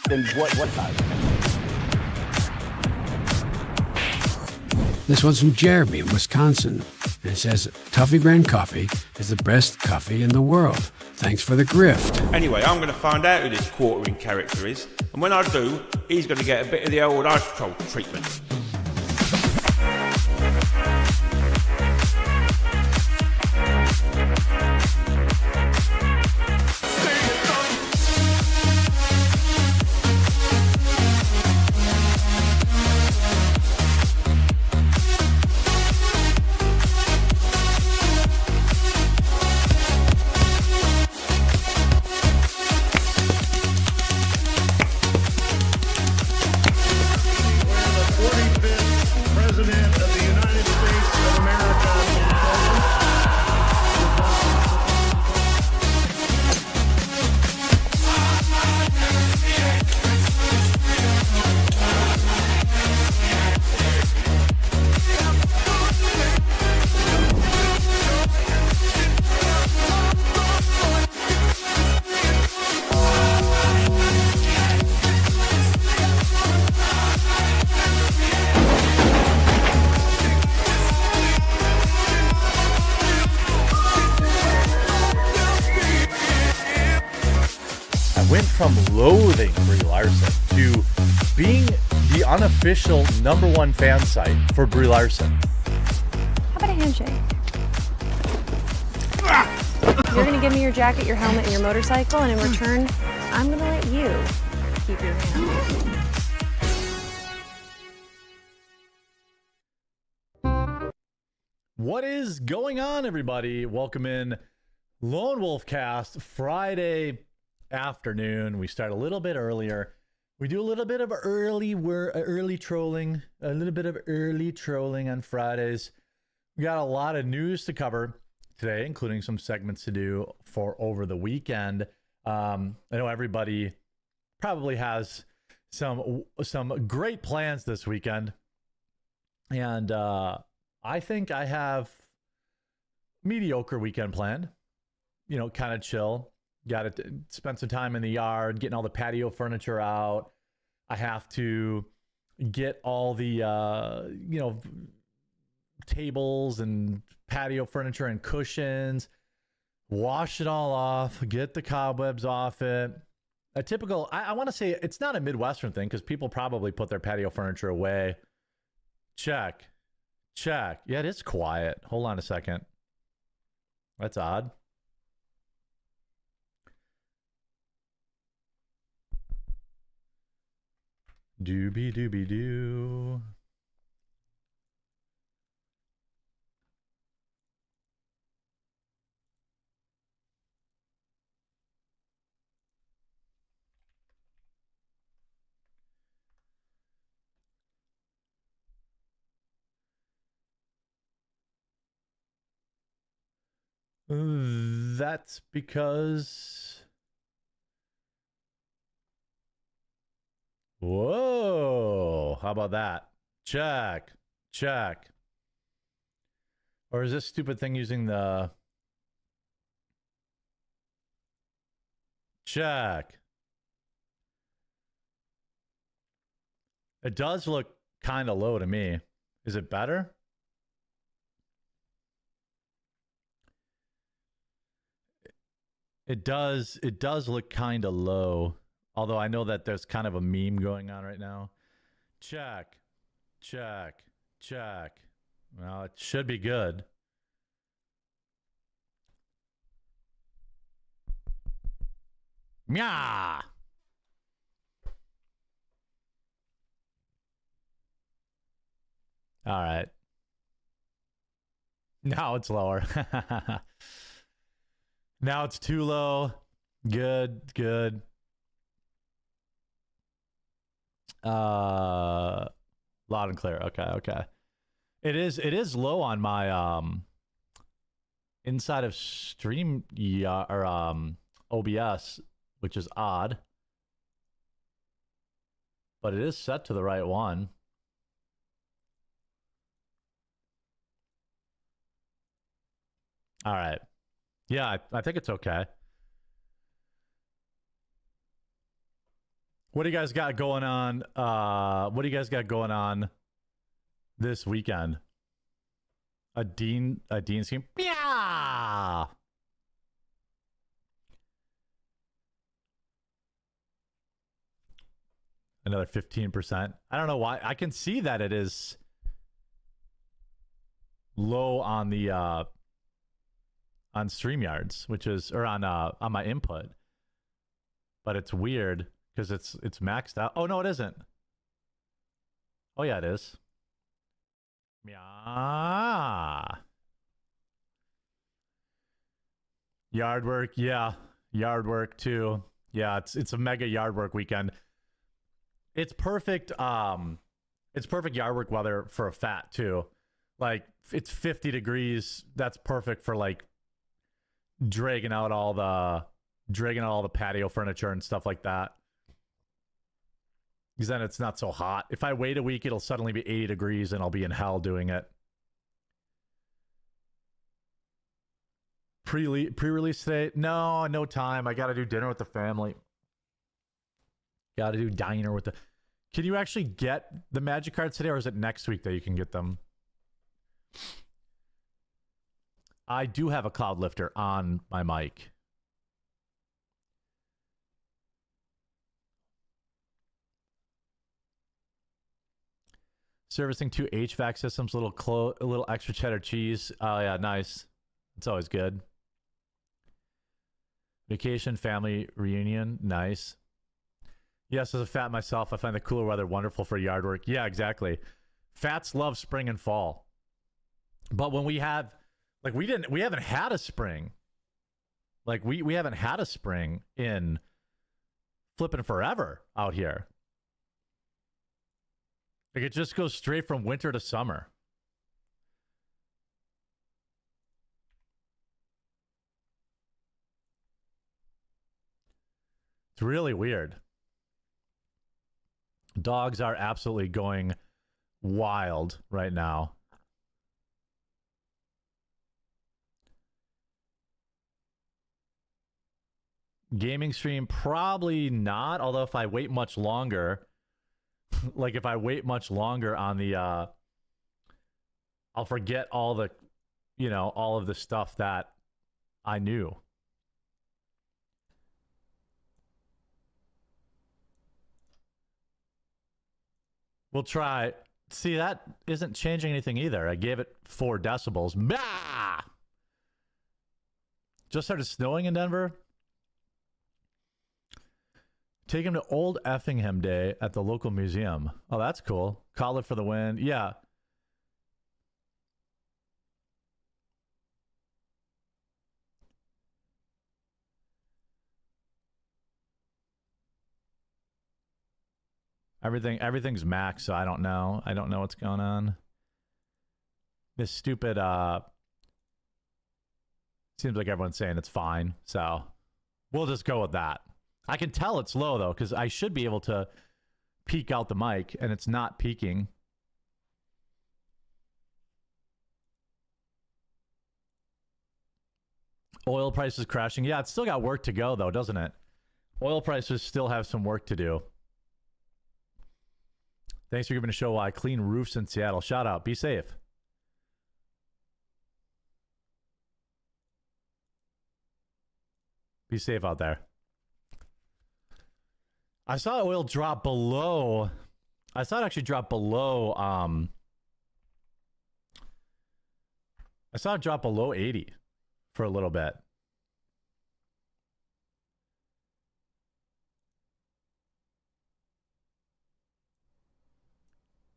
Then what size? This one's from Jeremy in Wisconsin. And it says, Toffee Brand Coffee is the best coffee in the world. Thanks for the grift. Anyway, I'm going to find out who this quartering character is. And when I do, he's going to get a bit of the old ice troll treatment. From loathing Brie Larson to being the unofficial #1 fan site for Brie Larson. How about a handshake? You're going to give me your jacket, your helmet, and your motorcycle, and in return, I'm going to let you keep your hand. What is going on, everybody? Welcome in Lone Wolf Cast Friday afternoon. We start a little bit earlier. We do a little bit of early trolling, a little bit of early trolling on Fridays. We got a lot of news to cover today, including some segments to do for over the weekend. I know everybody probably has some great plans this weekend, and I think I have mediocre weekend planned. You know, kind of chill. Got to spend some time in the yard, getting all the patio furniture out. I have to get all the, tables and patio furniture and cushions, wash it all off, get the cobwebs off it. A typical, I want to say it's not a Midwestern thing because people probably put their patio furniture away. Check. Yeah, it is quiet. Hold on a second. That's odd. Doobie doobie doo. That's because... Whoa, how about that? Check. Or is this stupid thing using the... Check. It does look kind of low to me. Is it better? It does look kind of low. Although I know that there's kind of a meme going on right now. Check. Well, it should be good. Meow. All right. Now it's lower. Now it's too low. Good. Loud and clear. Okay. It is low on my inside of Stream or OBS, which is odd. But it is set to the right one. All right. Yeah, I think it's okay. What do you guys got going on? What do you guys got going on this weekend? A Dean scheme? Yeah. Another 15%. I don't know why. I can see that it is low on the on StreamYards, which is on my input. But it's weird because it's maxed out. Oh no, it isn't. Oh yeah, it is. Yeah. Yard work, yeah. Yard work too. Yeah, it's a mega yard work weekend. It's perfect. It's perfect yard work weather for a fat too. Like it's 50 degrees. That's perfect for like dragging out all the patio furniture and stuff like that. Because then it's not so hot. If I wait a week, it'll suddenly be 80 degrees and I'll be in hell doing it. Pre-release today? No time. I got to do dinner with the family. Got to do diner with the... Can you actually get the magic cards today, or is it next week that you can get them? I do have a cloud lifter on my mic. Servicing 2 HVAC systems, a little extra cheddar cheese. Oh yeah, nice. It's always good. Vacation, family reunion, nice. Yes, as a fat myself, I find the cooler weather wonderful for yard work. Yeah, exactly. Fats love spring and fall. But when we have, like, we haven't had a spring. Like, we haven't had a spring in flipping forever out here. Like, it just goes straight from winter to summer. It's really weird. Dogs are absolutely going wild right now. Gaming stream, probably not. Although if I wait much longer, like if I wait much longer on the, I'll forget all the, all of the stuff that I knew. We'll try. See, that isn't changing anything either. I gave it 4 decibels. Bah! Just started snowing in Denver. Take him to Old Effingham Day at the local museum. Oh, that's cool. Call it for the win. Yeah. Everything's max, so I don't know. I don't know what's going on. This stupid seems like everyone's saying it's fine, so we'll just go with that. I can tell it's low though, because I should be able to peek out the mic, and it's not peaking. Oil prices crashing. Yeah, it's still got work to go though, doesn't it? Oil prices still have some work to do. Thanks for giving a show why clean roofs in Seattle. Shout out. Be safe. Be safe out there. I saw oil drop below. I saw it actually drop below. I saw it drop below 80 for a little bit.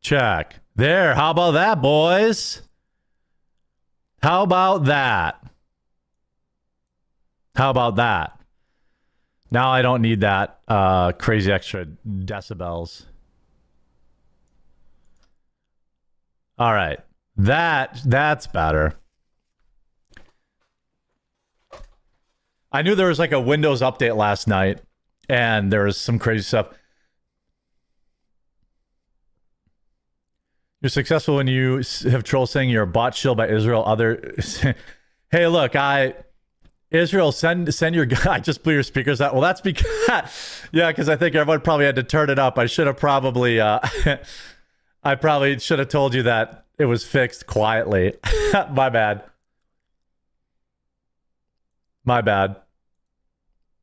Check. There. How about that, boys? How about that? How about that? Now I don't need that crazy extra decibels. All right. That's better. I knew there was like a Windows update last night, and there was some crazy stuff. You're successful when you have trolls saying you're a bot shill by Israel. Hey, look, Israel, send your guy. I just blew your speakers out. Well, that's because because I think everyone probably had to turn it up. I should have probably I probably should have told you that it was fixed quietly. My bad. My bad.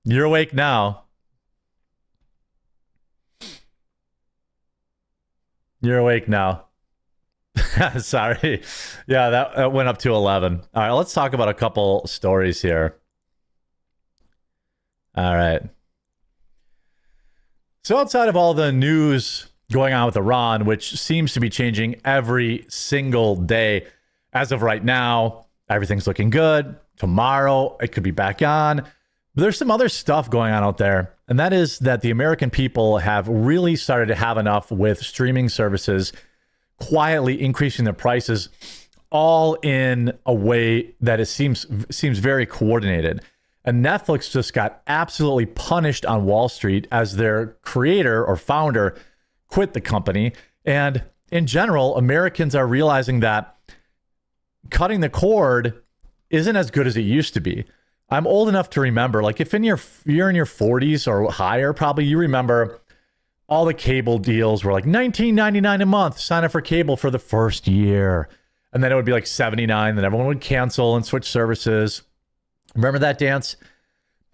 You're awake now. You're awake now. Sorry. Yeah, that went up to 11. All right, let's talk about a couple stories here. All right. So outside of all the news going on with Iran, which seems to be changing every single day, as of right now, everything's looking good. Tomorrow, it could be back on. But there's some other stuff going on out there, and that is that the American people have really started to have enough with streaming services quietly increasing their prices, all in a way that it seems very coordinated. And Netflix just got absolutely punished on Wall Street as their creator or founder quit the company. And in general, Americans are realizing that cutting the cord isn't as good as it used to be. I'm old enough to remember, like if you're in your 40s or higher, probably you remember all the cable deals were like $19.99 a month, sign up for cable for the first year. And then it would be like $79, then everyone would cancel and switch services. Remember that dance?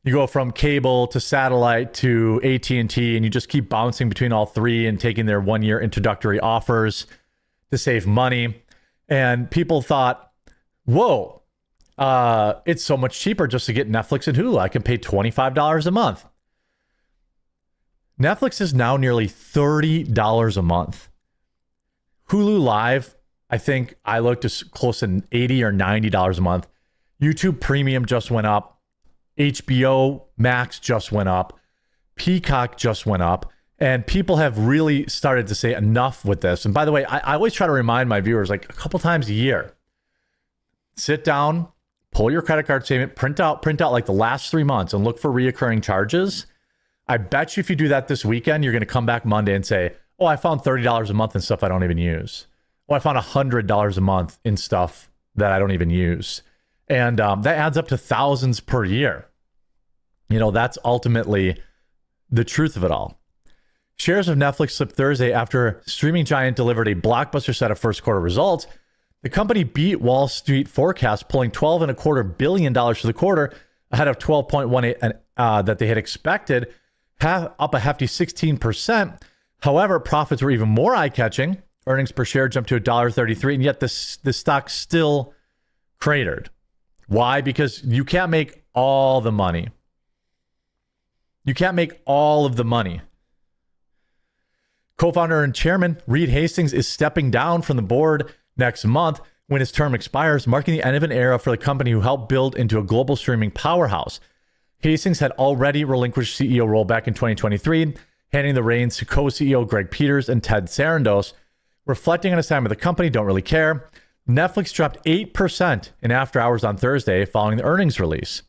You go from cable to satellite to AT&T, and you just keep bouncing between all three and taking their 1-year introductory offers to save money. And people thought, whoa, it's so much cheaper just to get Netflix and Hulu. I can pay $25 a month. Netflix is now nearly $30 a month. Hulu Live, I think I looked as close to $80 or $90 a month. YouTube Premium just went up. HBO Max just went up. Peacock just went up. And people have really started to say enough with this. And by the way, I always try to remind my viewers like a couple times a year, sit down, pull your credit card statement, print out like the last 3 months and look for reoccurring charges. I bet you if you do that this weekend, you're going to come back Monday and say, oh, I found $30 a month in stuff I don't even use. Oh, I found $100 a month in stuff that I don't even use. And that adds up to thousands per year. You know, that's ultimately the truth of it all. Shares of Netflix slipped Thursday after streaming giant delivered a blockbuster set of first quarter results. The company beat Wall Street forecasts, pulling $12.25 billion for the quarter ahead of 12.18 that they had expected, up a hefty 16%. However, profits were even more eye-catching. Earnings per share jumped to $1.33, and yet the stock still cratered. Why? Because you can't make all the money. You can't make all of the money. Co-founder and chairman Reed Hastings is stepping down from the board next month when his term expires, marking the end of an era for the company who helped build into a global streaming powerhouse. Hastings had already relinquished CEO role back in 2023, handing the reins to co-CEO Greg Peters and Ted Sarandos. Reflecting on his time with the company, don't really care. Netflix dropped 8% in after hours on Thursday following the earnings release.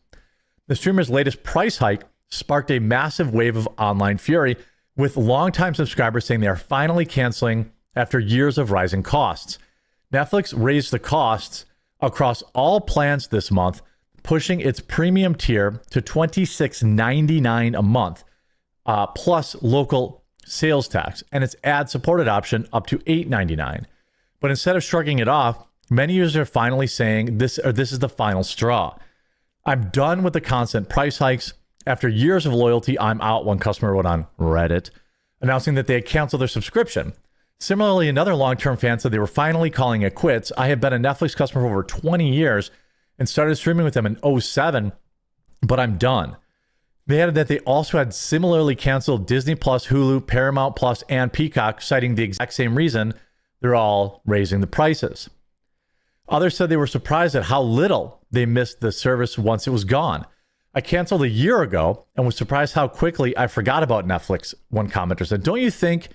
The streamer's latest price hike sparked a massive wave of online fury, with longtime subscribers saying they are finally canceling after years of rising costs. Netflix raised the costs across all plans this month, pushing its premium tier to $26.99 a month, plus local sales tax, and its ad-supported option up to $8.99. But instead of shrugging it off, many users are finally saying this is the final straw. I'm done with the constant price hikes. After years of loyalty, I'm out, one customer wrote on Reddit, announcing that they had canceled their subscription. Similarly, another long-term fan said they were finally calling it quits. I have been a Netflix customer for over 20 years and started streaming with them in 2007, but I'm done. They added that they also had similarly canceled Disney Plus, Hulu, Paramount Plus, and Peacock, citing the exact same reason: they're all raising the prices. Others said they were surprised at how little they missed the service once it was gone. I canceled a year ago and was surprised how quickly I forgot about Netflix, one commenter said. Don't you think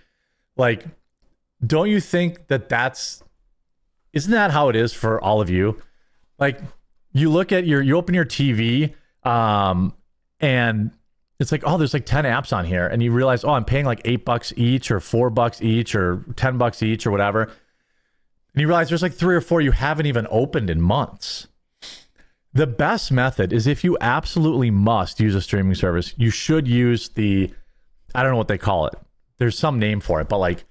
isn't that how it is for all of you? Like, you open your TV, and it's like, oh, there's like 10 apps on here. And you realize, oh, I'm paying like $8 each or $4 each or $10 each or whatever. And you realize there's like 3 or 4 you haven't even opened in months. The best method is if you absolutely must use a streaming service, you should use I don't know what they call it. There's some name for it, but like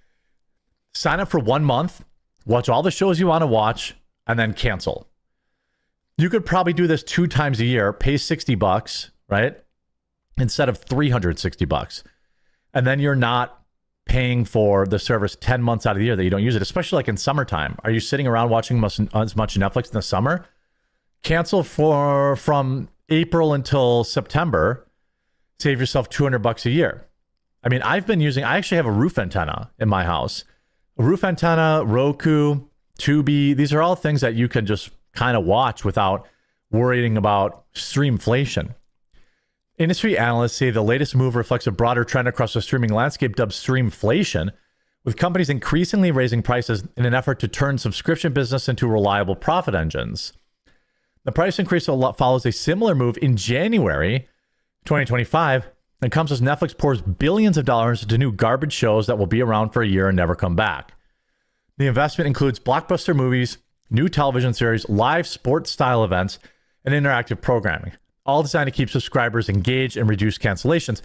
sign up for 1 month, watch all the shows you want to watch, and then cancel. You could probably do this 2 times a year, pay $60, right? Instead of $360. And then you're not paying for the service 10 months out of the year that you don't use it, especially like in summertime. Are you sitting around watching as much Netflix in the summer? Cancel from April until September. Save yourself $200 a year. I mean, I actually have a roof antenna in my house. A roof antenna, Roku, Tubi. These are all things that you can just kind of watch without worrying about streamflation. Industry analysts say the latest move reflects a broader trend across the streaming landscape dubbed streamflation, with companies increasingly raising prices in an effort to turn subscription business into reliable profit engines. The price increase follows a similar move in January 2025 and comes as Netflix pours billions of dollars into new garbage shows that will be around for a year and never come back. The investment includes blockbuster movies, new television series, live sports-style events, and interactive programming, all designed to keep subscribers engaged and reduce cancellations.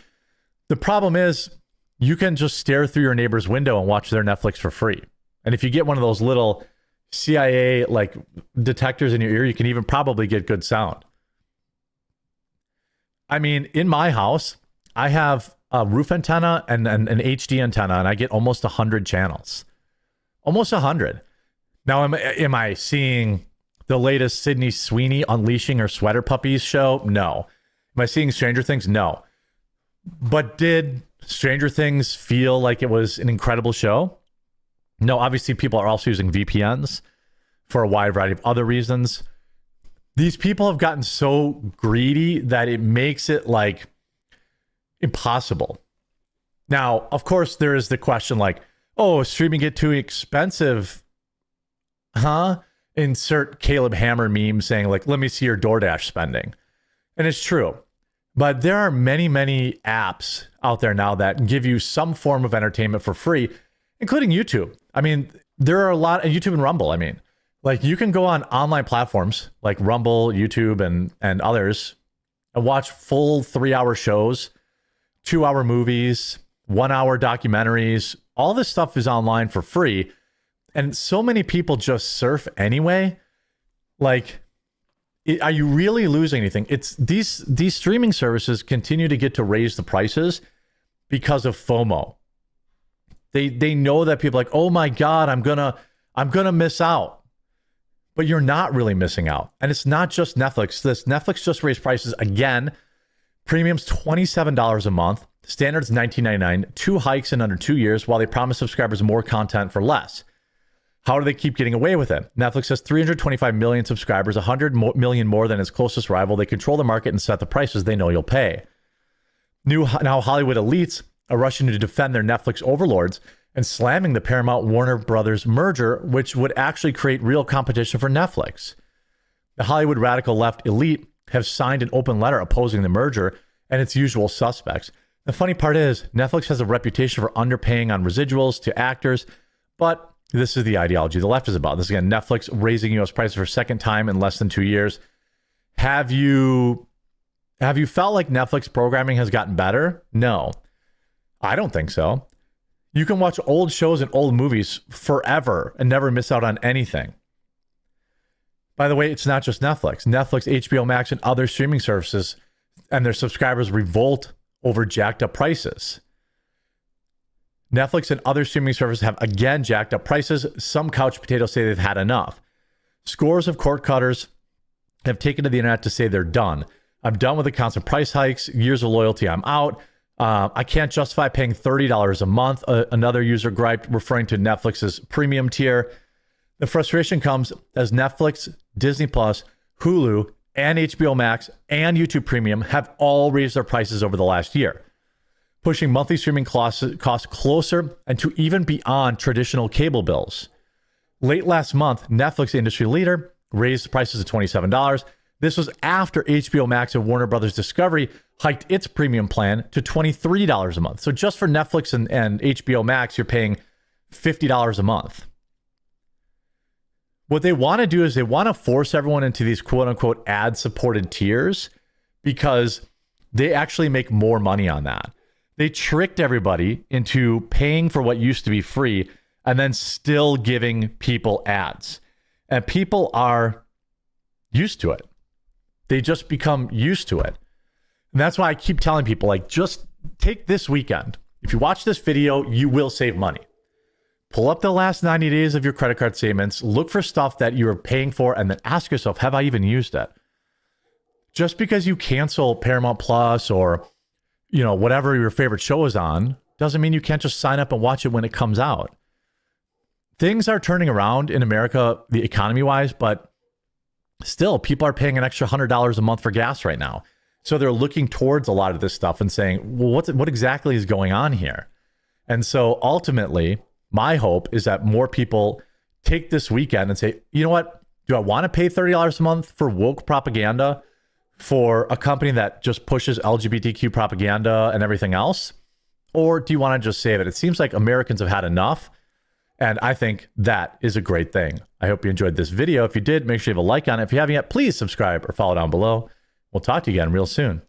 The problem is you can just stare through your neighbor's window and watch their Netflix for free. And if you get one of those little CIA like detectors in your ear, you can even probably get good sound. I mean, in my house, I have a roof antenna and an HD antenna, and I get almost 100 channels. Almost 100. Now, am I seeing the latest Sydney Sweeney Unleashing Her Sweater Puppies show? No. Am I seeing Stranger Things? No. But did Stranger Things feel like it was an incredible show? No, obviously people are also using VPNs for a wide variety of other reasons. These people have gotten so greedy that it makes it like impossible. Now, of course, there is the question like, oh, is streaming get too expensive? Huh? Insert Caleb Hammer meme saying like, let me see your DoorDash spending. And it's true. But there are many, many apps out there now that give you some form of entertainment for free, including YouTube. I mean, there are a lot, and YouTube and Rumble, I mean. Like you can go on online platforms like Rumble, YouTube, and others and watch full 3-hour shows, 2-hour movies, 1-hour documentaries. All this stuff is online for free. And so many people just surf anyway. Like, are you really losing anything? It's these streaming services continue to get to raise the prices because of FOMO. They know that people are like, oh my God, I'm gonna miss out. But you're not really missing out. And it's not just Netflix. Netflix just raised prices again. Premium's $27 a month. Standard's $19.99. 2 hikes in under 2 years, while they promise subscribers more content for less. How do they keep getting away with it? Netflix has 325 million subscribers, 100 million more than its closest rival. They control the market and set the prices they know you'll pay. Now Hollywood elites are rushing to defend their Netflix overlords and slamming the Paramount Warner Brothers merger, which would actually create real competition for Netflix. The Hollywood radical left elite have signed an open letter opposing the merger and its usual suspects. The funny part is, Netflix has a reputation for underpaying on residuals to actors, but this is the ideology the left is about. This again, Netflix raising U.S. prices for a second time in less than 2 years. Have you felt like Netflix programming has gotten better? No, I don't think so. You can watch old shows and old movies forever and never miss out on anything. By the way, it's not just Netflix. Netflix, HBO Max, and other streaming services and their subscribers revolt over jacked up prices. Netflix and other streaming services have again jacked up prices. Some couch potatoes say they've had enough. Scores of cord cutters have taken to the internet to say they're done. I'm done with the constant price hikes, years of loyalty, I'm out. I can't justify paying $30 a month. Another user griped, referring to Netflix's premium tier. The frustration comes as Netflix, Disney Plus, Hulu, and HBO Max and YouTube Premium have all raised their prices over the last year, pushing monthly streaming costs closer and to even beyond traditional cable bills. Late last month, Netflix industry leader raised the prices to $27. This was after HBO Max and Warner Brothers Discovery hiked its premium plan to $23 a month. So just for Netflix and HBO Max, you're paying $50 a month. What they want to do is they want to force everyone into these quote unquote ad supported tiers because they actually make more money on that. They tricked everybody into paying for what used to be free and then still giving people ads. And people are used to it. They just become used to it. And that's why I keep telling people, like, just take this weekend. If you watch this video, you will save money. Pull up the last 90 days of your credit card statements, look for stuff that you're paying for, and then ask yourself, have I even used it? Just because you cancel Paramount Plus or, whatever your favorite show is on, doesn't mean you can't just sign up and watch it when it comes out. Things are turning around in America, the economy-wise, but still, people are paying an extra $100 a month for gas right now. So they're looking towards a lot of this stuff and saying, well, what exactly is going on here? And so ultimately, my hope is that more people take this weekend and say, you know what? Do I want to pay $30 a month for woke propaganda for a company that just pushes LGBTQ propaganda and everything else? Or do you want to just save it? It seems like Americans have had enough. And I think that is a great thing. I hope you enjoyed this video. If you did, make sure you have a like on it. If you haven't yet, please subscribe or follow down below. We'll talk to you again real soon.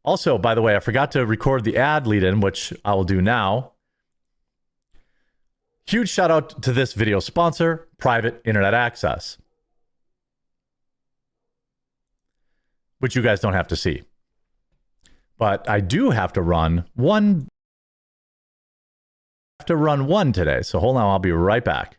Also, by the way, I forgot to record the ad lead-in, which I will do now. Huge shout out to this video sponsor, Private Internet Access, which you guys don't have to see. But I do have to run one today. So hold on, I'll be right back.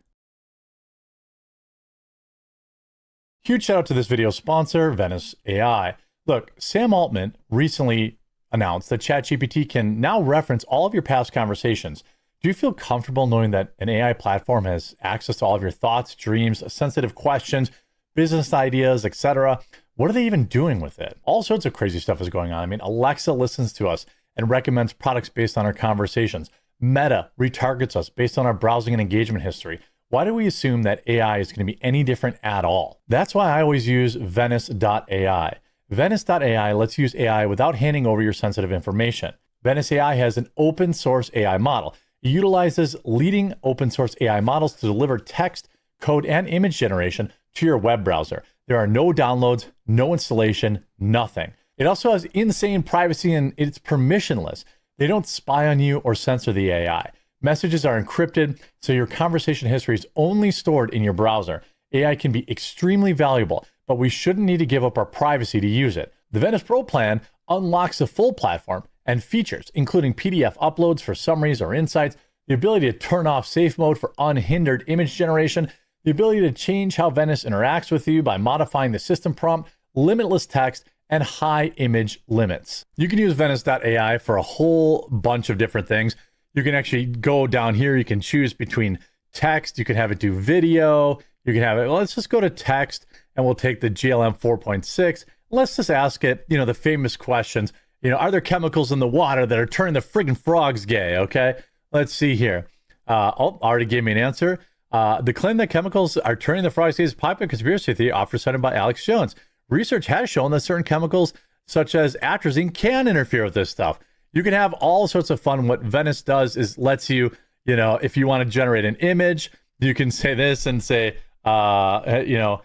Huge shout out to this video sponsor, Venice AI. Look, Sam Altman recently announced that ChatGPT can now reference all of your past conversations. Do you feel comfortable knowing that an AI platform has access to all of your thoughts, dreams, sensitive questions, business ideas, etc.? What are they even doing with it? All sorts of crazy stuff is going on. I mean, Alexa listens to us and recommends products based on our conversations. Meta retargets us based on our browsing and engagement history. Why do we assume that AI is going to be any different at all? That's why I always use Venice.ai. Venice.ai lets you use AI without handing over your sensitive information. Venice AI has an open source AI model. It utilizes leading open source AI models to deliver text, code, and image generation to your web browser. There are no downloads, no installation, nothing. It also has insane privacy and it's permissionless. They don't spy on you or censor the AI. Messages are encrypted, so your conversation history is only stored in your browser. AI can be extremely valuable, but we shouldn't need to give up our privacy to use it. The Venice Pro plan unlocks the full platform and features, including PDF uploads for summaries or insights, the ability to turn off safe mode for unhindered image generation, the ability to change how Venice interacts with you by modifying the system prompt, limitless text, and high image limits. You can use Venice.ai for a whole bunch of different things. You can actually go down here. You can choose between text. You can have it do video. You can have it, well, let's just go to text and we'll take the GLM 4.6. Let's just ask it, the famous questions. Are there chemicals in the water that are turning the friggin' frogs gay? Okay, let's see here. Already gave me an answer. The claim that chemicals are turning the frogs gay is a popular conspiracy theory often cited by Alex Jones. Research has shown that certain chemicals, such as atrazine, can interfere with this stuff. You can have all sorts of fun. What Venice does is lets you, if you want to generate an image, you can say this and say, a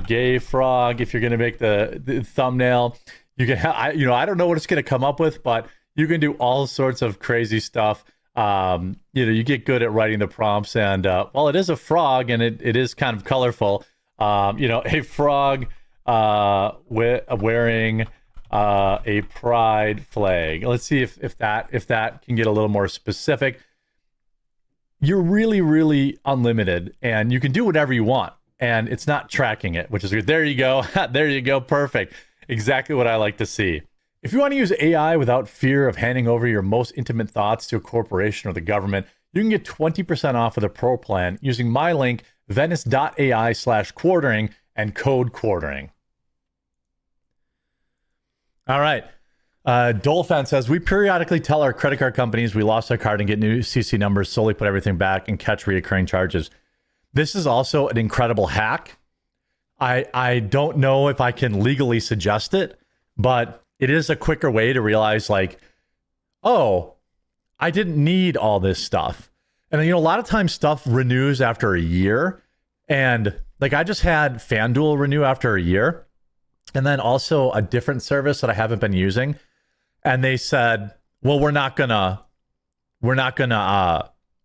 gay frog. If you're going to make the thumbnail, you can have, I don't know what it's going to come up with, but you can do all sorts of crazy stuff. You get good at writing the prompts, and well, it is a frog, and it is kind of colorful. A frog wearing a pride flag. Let's see if that can get a little more specific. You're really, really unlimited, and you can do whatever you want, and it's not tracking it, which is good. There you go. There you go. Perfect. Exactly what I like to see. If you want to use AI without fear of handing over your most intimate thoughts to a corporation or the government, you can get 20% off of the Pro plan using my link, venice.ai/quartering and code quartering. All right. Dolphin says, we periodically tell our credit card companies we lost our card and get new CC numbers, slowly put everything back and catch reoccurring charges. This is also an incredible hack. I don't know if I can legally suggest it, but it is a quicker way to realize, like, oh, I didn't need all this stuff. And a lot of times stuff renews after a year, And like I just had FanDuel renew after a year, and then also a different service that I haven't been using. And they said, well, we're not gonna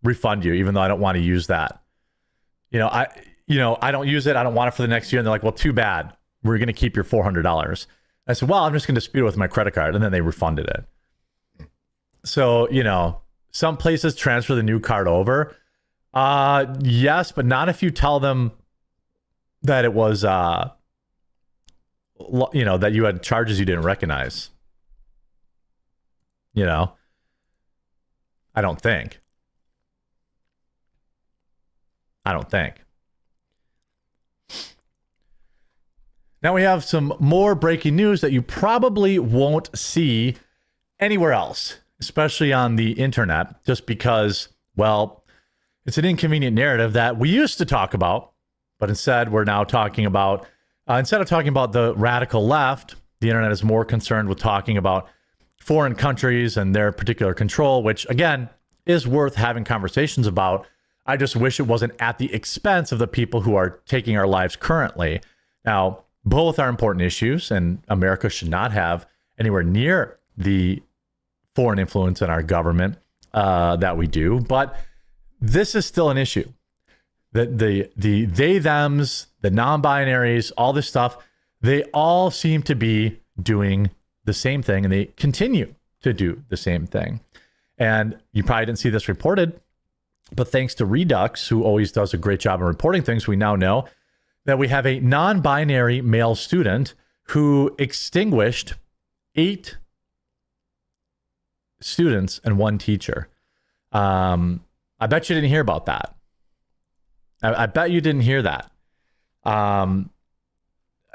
refund you, even though I don't want to use that. I don't use it. I don't want it for the next year. And they're like, well, too bad. We're going to keep your $400. I said, well, I'm just going to dispute it with my credit card. And then they refunded it. So, some places transfer the new card over. Yes, but not if you tell them that it was, that you had charges you didn't recognize. I don't think. Now we have some more breaking news that you probably won't see anywhere else, especially on the internet, just because, well, it's an inconvenient narrative that we used to talk about, but instead we're now talking about, instead of talking about the radical left, the internet is more concerned with talking about foreign countries and their particular control, which again is worth having conversations about. I just wish it wasn't at the expense of the people who are taking our lives currently. Now, both are important issues, and America should not have anywhere near the foreign influence in our government that we do. But this is still an issue. The they, thems, the non-binaries, all this stuff, they all seem to be doing the same thing, and they continue to do the same thing. And you probably didn't see this reported, but thanks to Redux, who always does a great job in reporting things, we now know that we have a non-binary male student who extinguished 8 students and 1 teacher. I bet you didn't hear about that. I bet you didn't hear that. I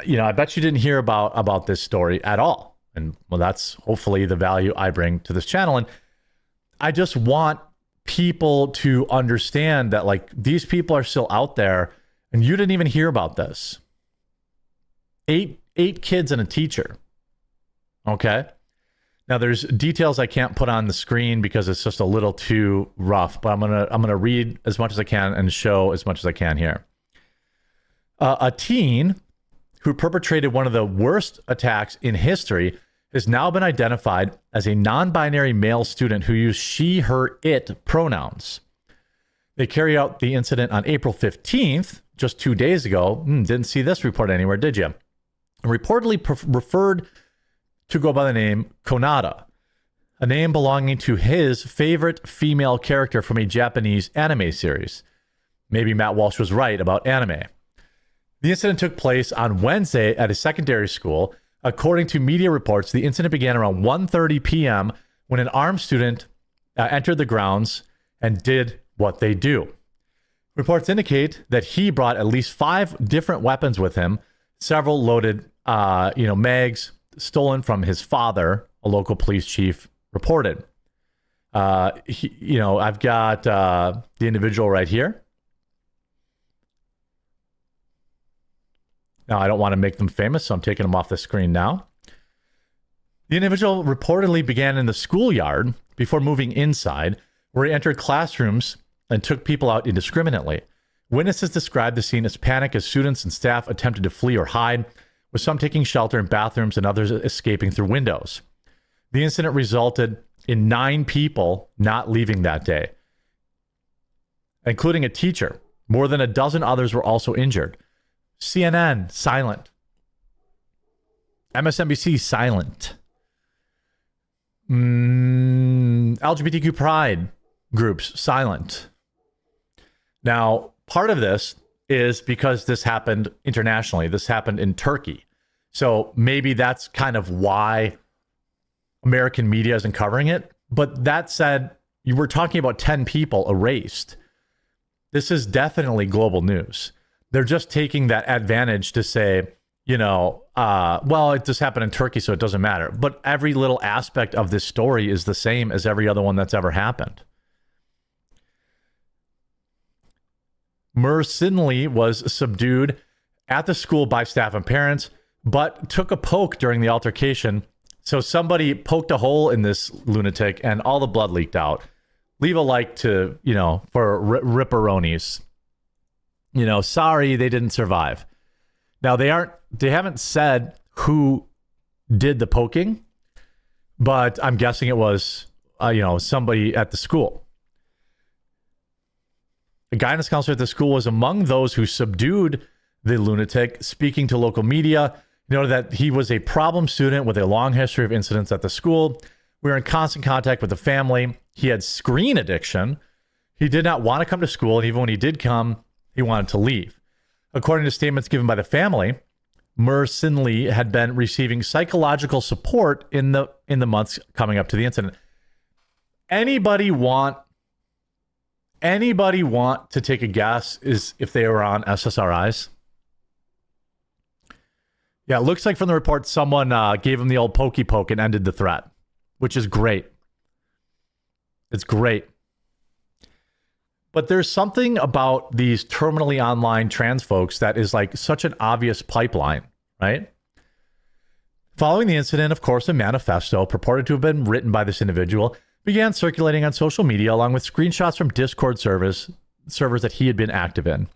bet you didn't hear about this story at all. And well, that's hopefully the value I bring to this channel. And I just want people to understand that like these people are still out there and you didn't even hear about this. 8 kids and a teacher. Okay. Now there's details I can't put on the screen because it's just a little too rough, but I'm gonna read as much as I can and show as much as I can here. A teen who perpetrated one of the worst attacks in history has now been identified as a non-binary male student who used she, her, it pronouns. They carried out the incident on April 15th, just 2 days ago. Didn't see this report anywhere, did you? Reportedly referred to go by the name Konada, a name belonging to his favorite female character from a Japanese anime series. Maybe Matt Walsh was right about anime. The incident took place on Wednesday at a secondary school. According to media reports, the incident began around 1:30 p.m. when an armed student entered the grounds and did what they do. Reports indicate that he brought at least 5 different weapons with him, several loaded, mags stolen from his father, a local police chief reported. I've got the individual right here. Now, I don't want to make them famous, so I'm taking them off the screen now. The individual reportedly began in the schoolyard before moving inside, where he entered classrooms and took people out indiscriminately. Witnesses described the scene as panic as students and staff attempted to flee or hide, with some taking shelter in bathrooms and others escaping through windows. The incident resulted in 9 people not leaving that day, including a teacher. More than a dozen others were also injured. CNN, silent. MSNBC, silent. LGBTQ pride groups, silent. Now, part of this is because this happened internationally. This happened in Turkey. So maybe that's kind of why American media isn't covering it. But that said, you were talking about 10 people erased. This is definitely global news. They're just taking that advantage to say, well, it just happened in Turkey, so it doesn't matter. But every little aspect of this story is the same as every other one that's ever happened. Mercinley was subdued at the school by staff and parents, but took a poke during the altercation. So somebody poked a hole in this lunatic and all the blood leaked out. Leave a like to, for ripperonis. sorry, they didn't survive. Now they haven't said who did the poking, but I'm guessing it was, somebody at the school. A guidance counselor at the school was among those who subdued the lunatic. Speaking to local media, noted that he was a problem student with a long history of incidents at the school. We were in constant contact with the family. He had screen addiction. He did not want to come to school, and even when he did come, he wanted to leave. According to statements given by the family, Mercinley had been receiving psychological support in the months coming up to the incident. Anybody want to take a guess is if they were on SSRIs? Yeah, it looks like from the report someone gave him the old pokey poke and ended the threat, which is great. It's great. But there's something about these terminally online trans folks that is like such an obvious pipeline, right? Following the incident, of course, a manifesto purported to have been written by this individual began circulating on social media along with screenshots from Discord servers that he had been active in.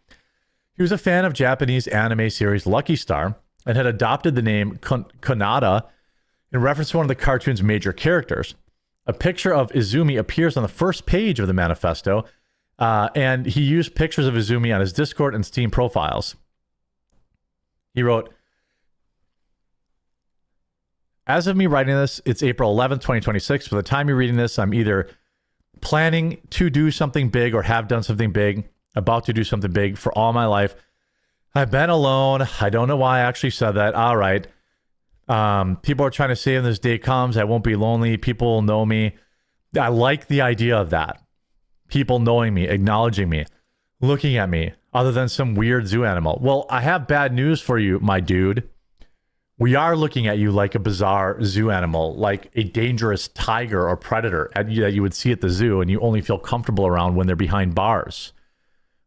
He was a fan of Japanese anime series Lucky Star and had adopted the name Konada in reference to one of the cartoon's major characters. A picture of Izumi appears on the first page of the manifesto, and he used pictures of Izumi on his Discord and Steam profiles. He wrote, "As of me writing this, it's April 11th, 2026. By the time you're reading this, I'm either planning to do something big or have done something big, about to do something big for all my life. I've been alone. I don't know why I actually said that. All right. People are trying to say when this day comes, I won't be lonely. People will know me." I like the idea of that. People knowing me, acknowledging me, looking at me, other than some weird zoo animal. Well, I have bad news for you, my dude. We are looking at you like a bizarre zoo animal, like a dangerous tiger or predator that you would see at the zoo and you only feel comfortable around when they're behind bars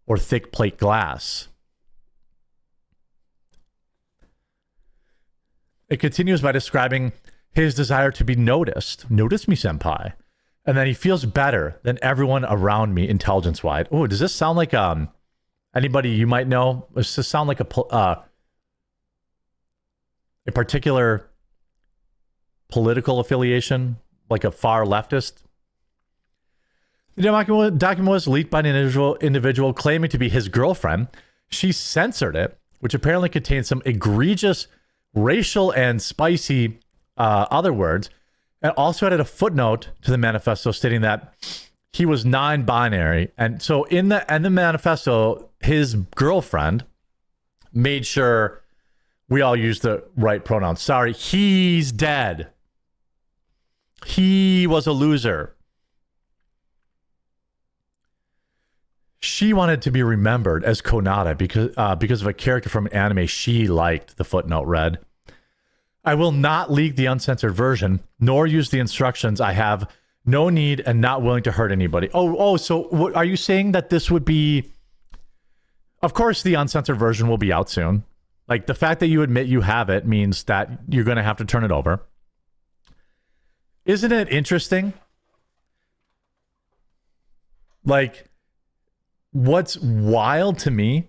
or thick plate glass. It continues by describing his desire to be noticed. Notice me, senpai. And then he feels better than everyone around me intelligence-wide. Oh, does this sound like anybody you might know? Does this sound like a particular political affiliation, like a far leftist? The document was leaked by an individual claiming to be his girlfriend. She censored it, which apparently contains some egregious racial and spicy other words, and also added a footnote to the manifesto stating that he was non-binary. And so in the manifesto, his girlfriend made sure we all use the right pronouns. Sorry, he's dead. He was a loser. She wanted to be remembered as Konada because of a character from an anime she liked, the footnote read. I will not leak the uncensored version, nor use the instructions. I have no need and not willing to hurt anybody. So what, are you saying that this would be... Of course, the uncensored version will be out soon. Like, the fact that you admit you have it means that you're going to have to turn it over. Isn't it interesting? Like, what's wild to me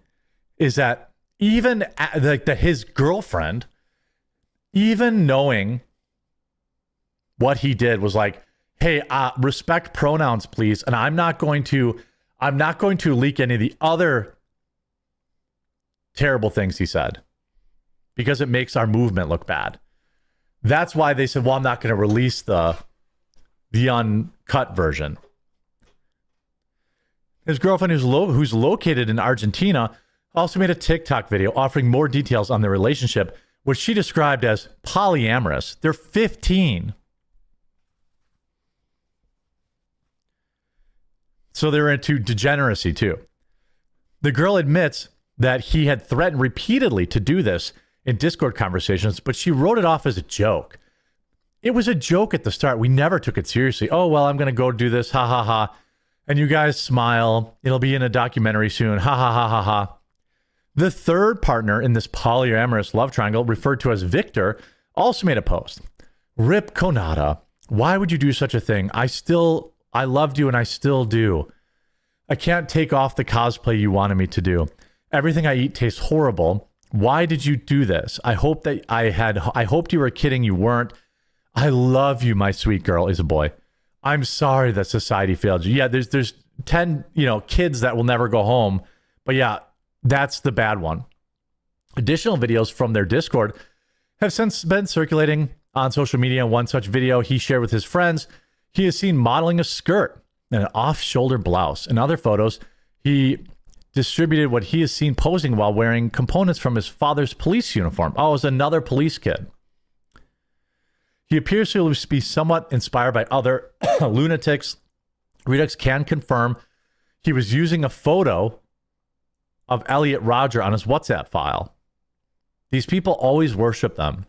is that even his girlfriend, even knowing what he did, was like, hey, respect pronouns, please. And I'm not going to leak any of the other terrible things he said because it makes our movement look bad. That's why they said, well, I'm not going to release the uncut version. His girlfriend, who's located in Argentina, also made a TikTok video offering more details on their relationship, which she described as polyamorous. They're 15. So they're into degeneracy too. The girl admits that he had threatened repeatedly to do this in Discord conversations, but she wrote it off as a joke. It was a joke at the start. We never took it seriously. Oh, well, I'm going to go do this. Ha, ha, ha. And you guys smile. It'll be in a documentary soon. Ha, ha, ha, ha, ha. The third partner in this polyamorous love triangle, referred to as Victor, also made a post. Rip Konada. Why would you do such a thing? I loved you and I still do. I can't take off the cosplay you wanted me to do. Everything I eat tastes horrible. Why did you do this? I hoped you were kidding. You weren't. I love you, my sweet girl. Is a boy. I'm sorry that society failed you. Yeah, there's 10, kids that will never go home. But yeah, that's the bad one. Additional videos from their Discord have since been circulating on social media. One such video he shared with his friends, he is seen modeling a skirt and an off-shoulder blouse. In other photos, he distributed what he is seen posing while wearing components from his father's police uniform. Oh, it's another police kid. He appears to be somewhat inspired by other lunatics. Redux can confirm he was using a photo of Elliot Rodger on his WhatsApp file. These people always worship them.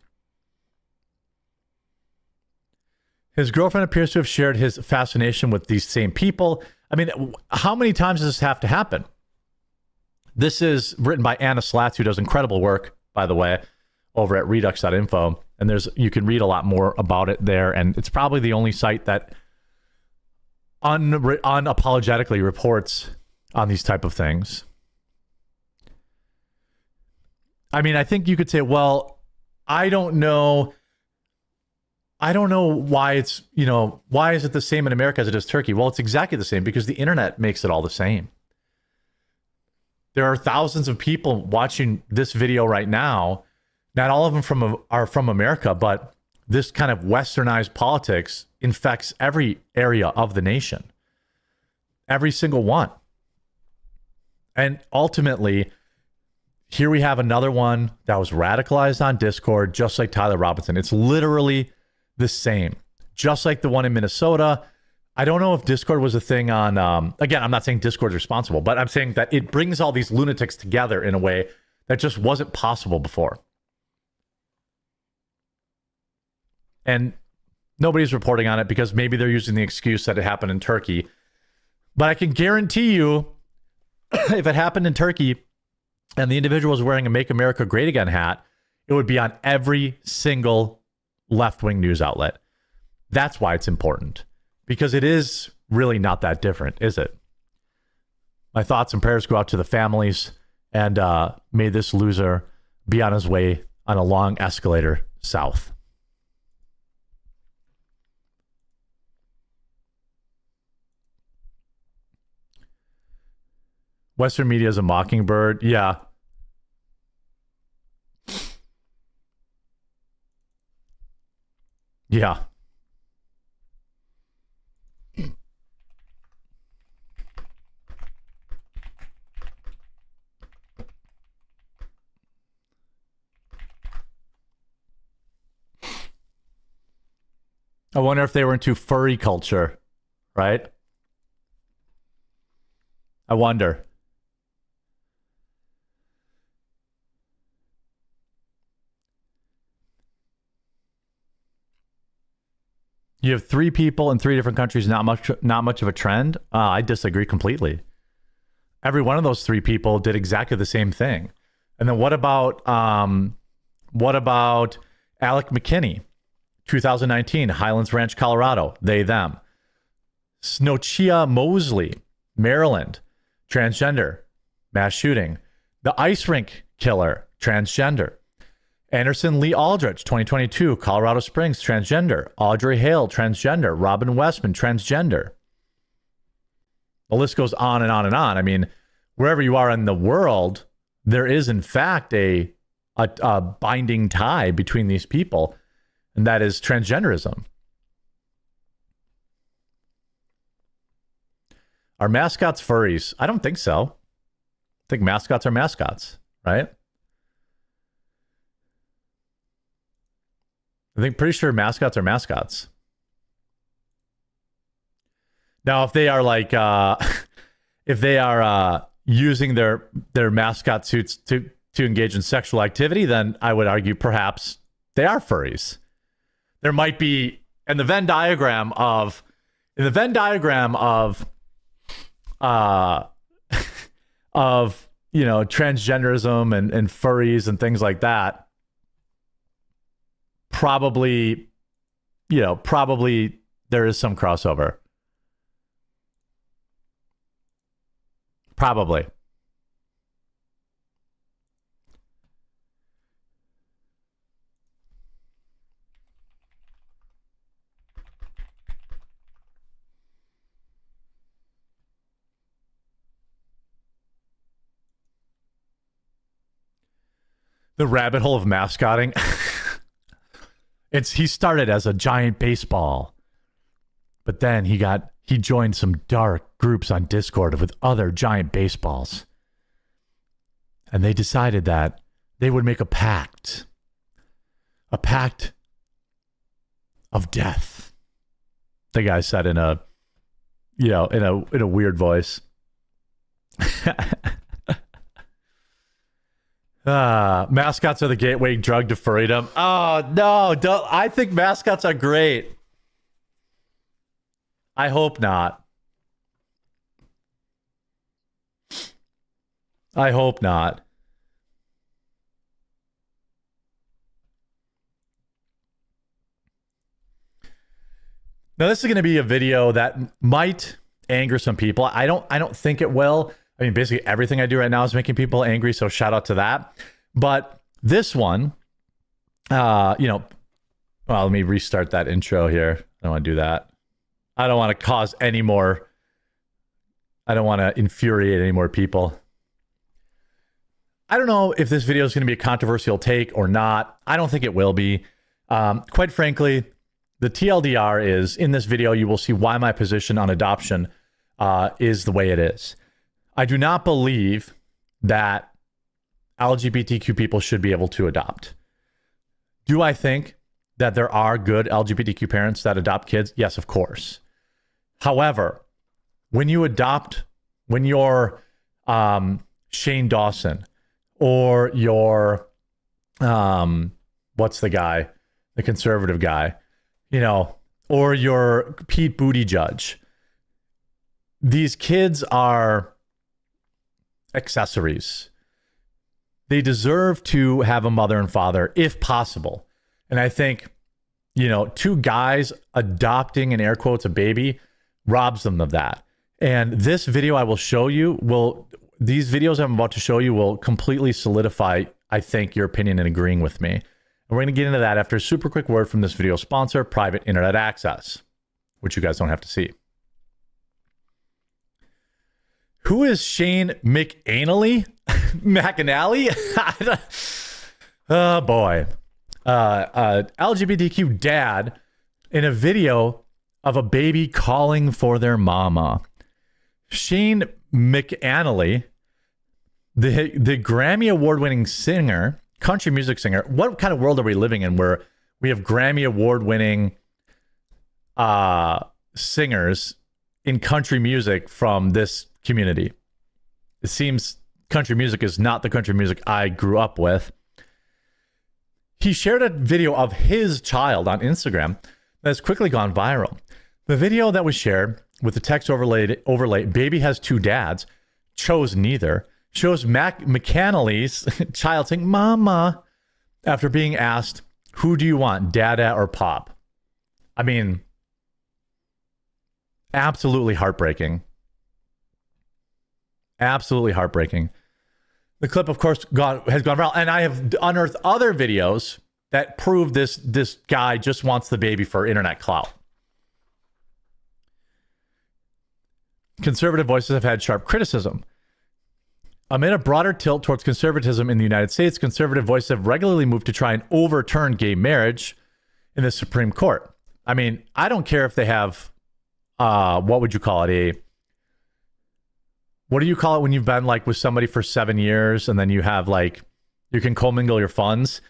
His girlfriend appears to have shared his fascination with these same people. I mean, how many times does this have to happen? This is written by Anna Slatz, who does incredible work, by the way, over at redux.info. And you can read a lot more about it there. And it's probably the only site that unapologetically reports on these type of things. I mean, I think you could say, well, I don't know why it's, why is it the same in America as it is Turkey? Well, it's exactly the same because the internet makes it all the same. There are thousands of people watching this video right now. Not all of them are from America, but this kind of westernized politics infects every area of the nation. Every single one. And ultimately, here we have another one that was radicalized on Discord, just like Tyler Robinson. It's literally the same. Just like the one in Minnesota. I don't know if Discord was a thing on... again, I'm not saying Discord's responsible, but I'm saying that it brings all these lunatics together in a way that just wasn't possible before. And nobody's reporting on it because maybe they're using the excuse that it happened in Turkey. But I can guarantee you, if it happened in Turkey and the individual was wearing a Make America Great Again hat, it would be on every single left-wing news outlet. That's why it's important. Because it is really not that different, is it? My thoughts and prayers go out to the families, and may this loser be on his way on a long escalator south. Western media is a mockingbird. Yeah. Yeah. I wonder if they were into furry culture, right? I wonder. You have 3 people in 3 different countries, not much of a trend. I disagree completely. Every one of those 3 people did exactly the same thing. And then what about Alec McKinney, 2019, Highlands Ranch, Colorado, they, them. Snochia Mosley, Maryland, transgender, mass shooting. The ice rink killer, transgender. Anderson Lee Aldrich, 2022, Colorado Springs, transgender. Audrey Hale, transgender. Robin Westman, transgender. The list goes on and on and on. I mean, wherever you are in the world, there is, in fact, a binding tie between these people, and that is transgenderism. Are mascots furries? I don't think so. I think mascots are mascots, right? I think pretty sure mascots are mascots. Now, if they are like, if they are using their mascot suits to engage in sexual activity, then I would argue perhaps they are furries. There might be in the Venn diagram of transgenderism and furries and things like that. Probably there is some crossover. Probably. the rabbit hole of mascotting. He started as a giant baseball, but then he joined some dark groups on Discord with other giant baseballs. And they decided that they would make a pact of death. The guy said in a weird voice. Mascots are the gateway drug to freedom. Oh no, I think mascots are great. I hope not. I hope not. Now, this is going to be a video that might anger some people. I don't think it will. I mean, basically everything I do right now is making people angry, so shout out to that. But this one, well, let me restart that intro here. I don't want to do that. I don't want to cause any more. I don't want to infuriate any more people. I don't know if this video is going to be a controversial take or not. I don't think it will be. Quite frankly, the TLDR is, in this video, you will see why my position on adoption is the way it is. I do not believe that LGBTQ people should be able to adopt. Do I think that there are good LGBTQ parents that adopt kids? Yes, of course. However, when you're Shane Dawson or you're, what's the guy, the conservative guy, or you're Pete Buttigieg, these kids are accessories. They deserve to have a mother and father if possible. And I think, two guys adopting, in air quotes, a baby robs them of that. And this video I will show you these videos I'm about to show you will completely solidify, I think, your opinion and agreeing with me. And we're going to get into that after a super quick word from this video sponsor, Private Internet Access, which you guys don't have to see. Who is Shane McAnally? McAnally? Oh, boy. LGBTQ dad in a video of a baby calling for their mama. Shane McAnally, the Grammy award-winning singer, country music singer. What kind of world are we living in where we have Grammy award-winning singers in country music from this community? It seems country music is not the country music I grew up with. He shared a video of his child on Instagram that's quickly gone viral. The video that was shared with the text overlay, baby has two dads, chose neither, shows McAnally's child saying, mama, after being asked, who do you want, dada or pop? I mean, absolutely heartbreaking. Absolutely heartbreaking. The clip, of course, has gone viral, and I have unearthed other videos that prove this guy just wants the baby for internet clout. Conservative voices have had sharp criticism. Amid a broader tilt towards conservatism in the United States, conservative voices have regularly moved to try and overturn gay marriage in the Supreme Court. I mean, I don't care if they have, what would you call it? What do you call it when you've been with somebody for 7 years and then you have you can commingle your funds?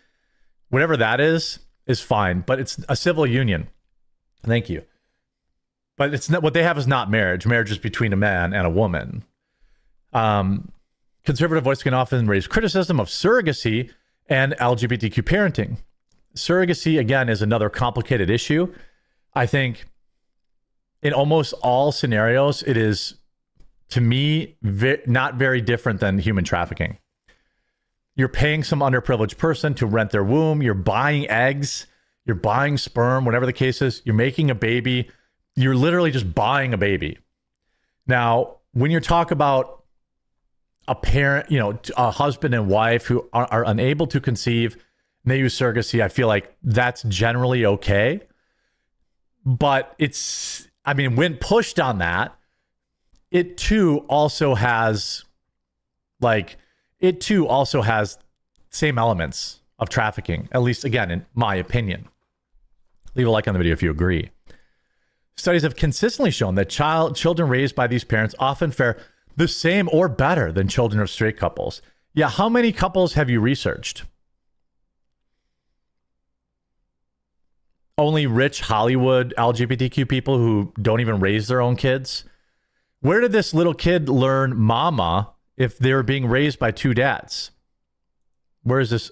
Whatever that is fine, but it's a civil union. Thank you. But it's not, what they have is not marriage. Marriage is between a man and a woman. Conservative voices can often raise criticism of surrogacy and LGBTQ parenting. Surrogacy, again, is another complicated issue. I think in almost all scenarios, it is, to me, not very different than human trafficking. You're paying some underprivileged person to rent their womb. You're buying eggs. You're buying sperm, whatever the case is. You're making a baby. You're literally just buying a baby. Now, when you talk about a parent, a husband and wife who are unable to conceive, and they use surrogacy, I feel like that's generally okay. But when pushed on that, it too also has same elements of trafficking, at least, again, in my opinion. Leave a like on the video if you agree. Studies have consistently shown that children raised by these parents often fare the same or better than children of straight couples. Yeah, how many couples have you researched? Only rich Hollywood LGBTQ people who don't even raise their own kids? Where did this little kid learn mama if they were being raised by two dads? Where is this?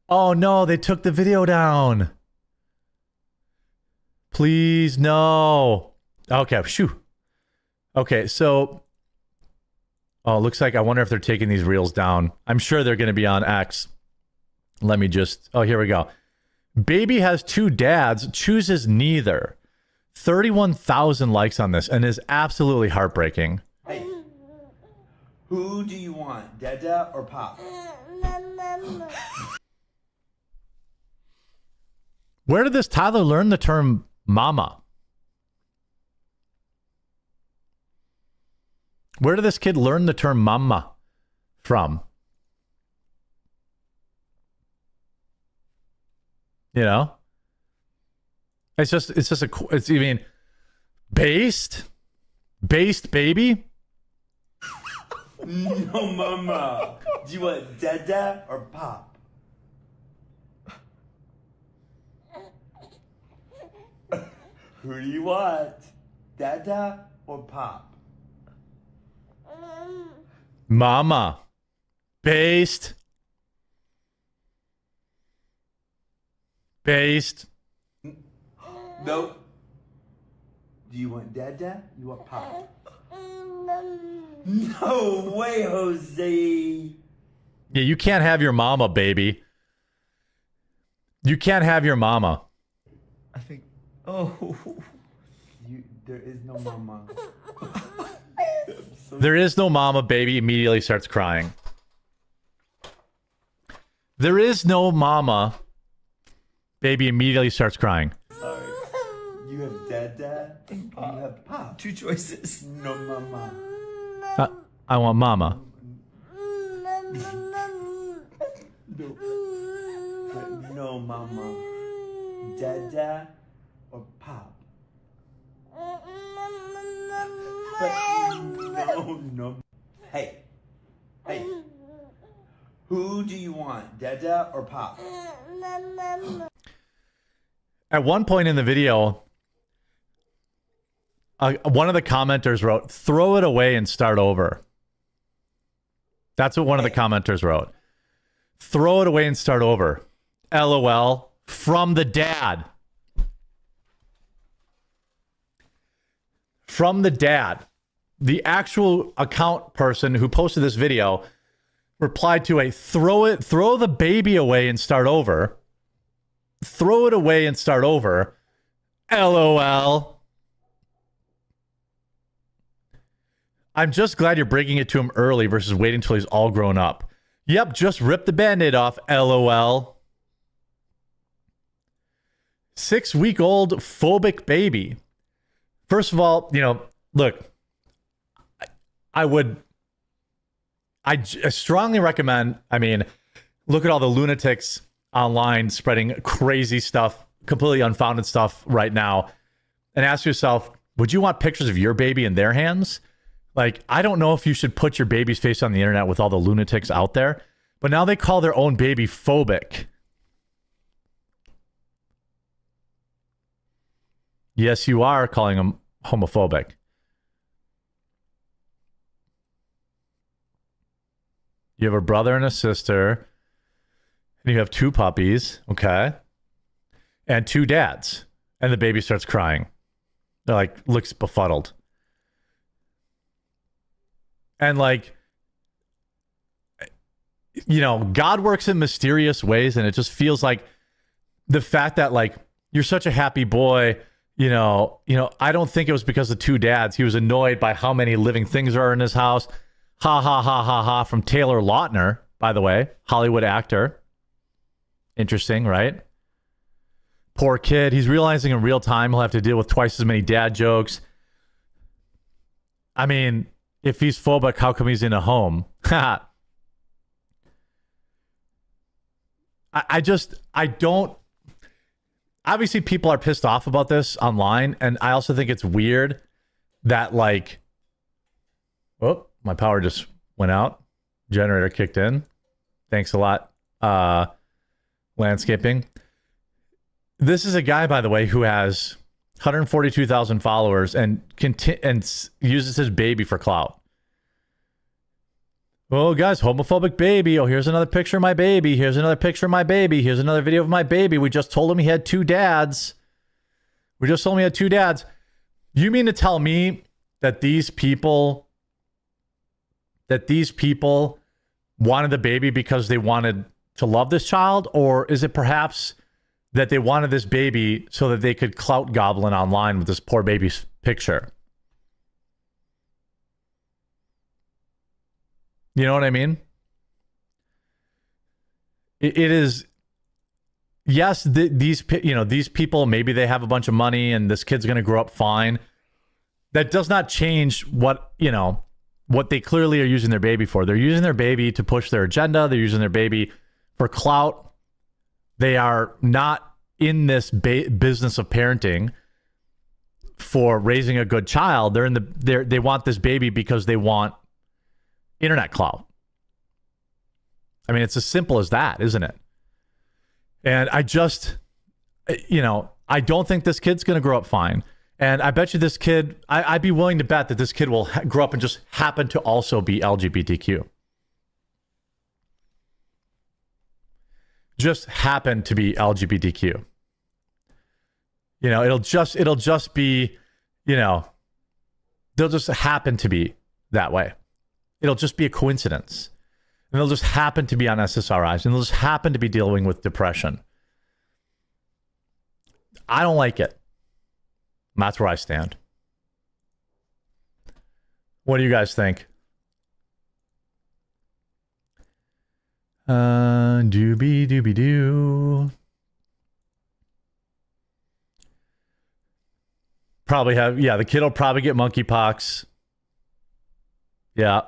Oh no, they took the video down. Please, no. Okay, shoo. Okay, so, oh, looks like, I wonder if they're taking these reels down. I'm sure they're going to be on X. Let me just, oh, here we go. Baby has two dads, chooses neither. 31,000 likes on this and is absolutely heartbreaking. Hey, who do you want, Dada or Pop? Where did this toddler learn the term mama? Where did this kid learn the term mama from? You know? It's you mean, based baby? No, Mama. Do you want Dada or Pop? Who do you want, Dada or Pop? Mama. Based. Nope. Do you want Dada? You want Pop? No way, Jose. Yeah, you can't have your mama, baby. You can't have your mama. I think. Oh. There is no mama. There is no mama, baby immediately starts crying. There is no mama, baby immediately starts crying. Sorry. You have Dada and you have Pop. Two choices. No mama. I want mama. No mama. Dada or Pop. But no. Hey. Who do you want, Dada or Pop? At one point in the video, one of the commenters wrote, "Throw it away and start over." That's what one of the commenters wrote. Throw it away and start over. LOL. From the dad. From the dad. The actual account person who posted this video replied to a throw the baby away and start over. Throw it away and start over. LOL. I'm just glad you're breaking it to him early versus waiting till he's all grown up. Yep, just rip the Band-Aid off. LOL. 6-week-old phobic baby. First of all, look, I strongly recommend, look at all the lunatics online spreading crazy stuff, completely unfounded stuff right now, and ask yourself, would you want pictures of your baby in their hands? Like, I don't know if you should put your baby's face on the internet with all the lunatics out there, but now they call their own baby phobic. Yes, you are calling them homophobic. You have a brother and a sister, and you have 2 puppies, okay? And 2 dads. And the baby starts crying. They're like, looks befuddled. And God works in mysterious ways, and it just feels like the fact that you're such a happy boy, I don't think it was because of 2 dads. He was annoyed by how many living things are in his house. Ha ha ha ha ha from Taylor Lautner, by the way, Hollywood actor. Interesting, right? Poor kid. He's realizing in real time he'll have to deal with twice as many dad jokes. If he's phobic, how come he's in a home? I don't. Obviously, people are pissed off about this online, and I also think it's weird that like, oh, my power just went out. Generator kicked in. Thanks a lot, landscaping. This is a guy, by the way, who has 142,000 followers and uses his baby for clout. Oh, guys, homophobic baby. Oh, here's another picture of my baby. Here's another picture of my baby. Here's another video of my baby. We just told him he had 2 dads. We just told him he had 2 dads. You mean to tell me that these people wanted the baby because they wanted to love this child? Or is it perhaps that they wanted this baby so that they could clout goblin online with this poor baby's picture? You know what I mean? It is, yes, these people, maybe they have a bunch of money and this kid's going to grow up fine. That does not change what they clearly are using their baby for. They're using their baby to push their agenda. They're using their baby for clout. They are not in this business of parenting for raising a good child. They want this baby because they want internet clout. I mean, it's as simple as that, isn't it? And I just, I don't think this kid's going to grow up fine. And I bet you this kid, I'd be willing to bet that this kid will grow up and just happen to also be LGBTQ. Just happen to be LGBTQ. It'll just be, they'll just happen to be that way. It'll just be a coincidence. And they'll just happen to be on SSRIs. And they'll just happen to be dealing with depression. I don't like it. And that's where I stand. What do you guys think? Doobie doobie doo. Probably have, the kid will probably get monkeypox. Yeah.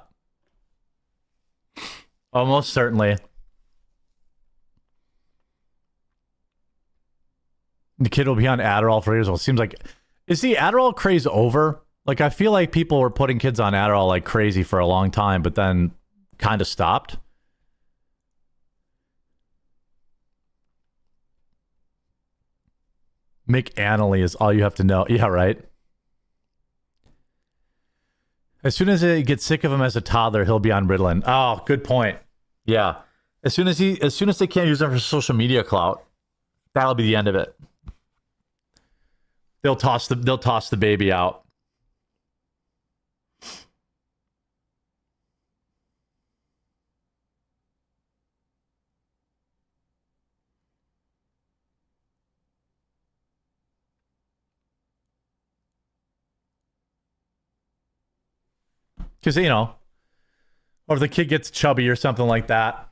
Almost certainly. The kid will be on Adderall for years. Well, it seems like, is the Adderall craze over? Like, I feel like people were putting kids on Adderall like crazy for a long time, but then kind of stopped. McAnally is all you have to know. Yeah, right. As soon as they get sick of him as a toddler, he'll be on Ritalin. Oh, good point. Yeah. As soon as they can't use him for social media clout, that'll be the end of it. They'll toss the baby out. Because, or if the kid gets chubby or something like that,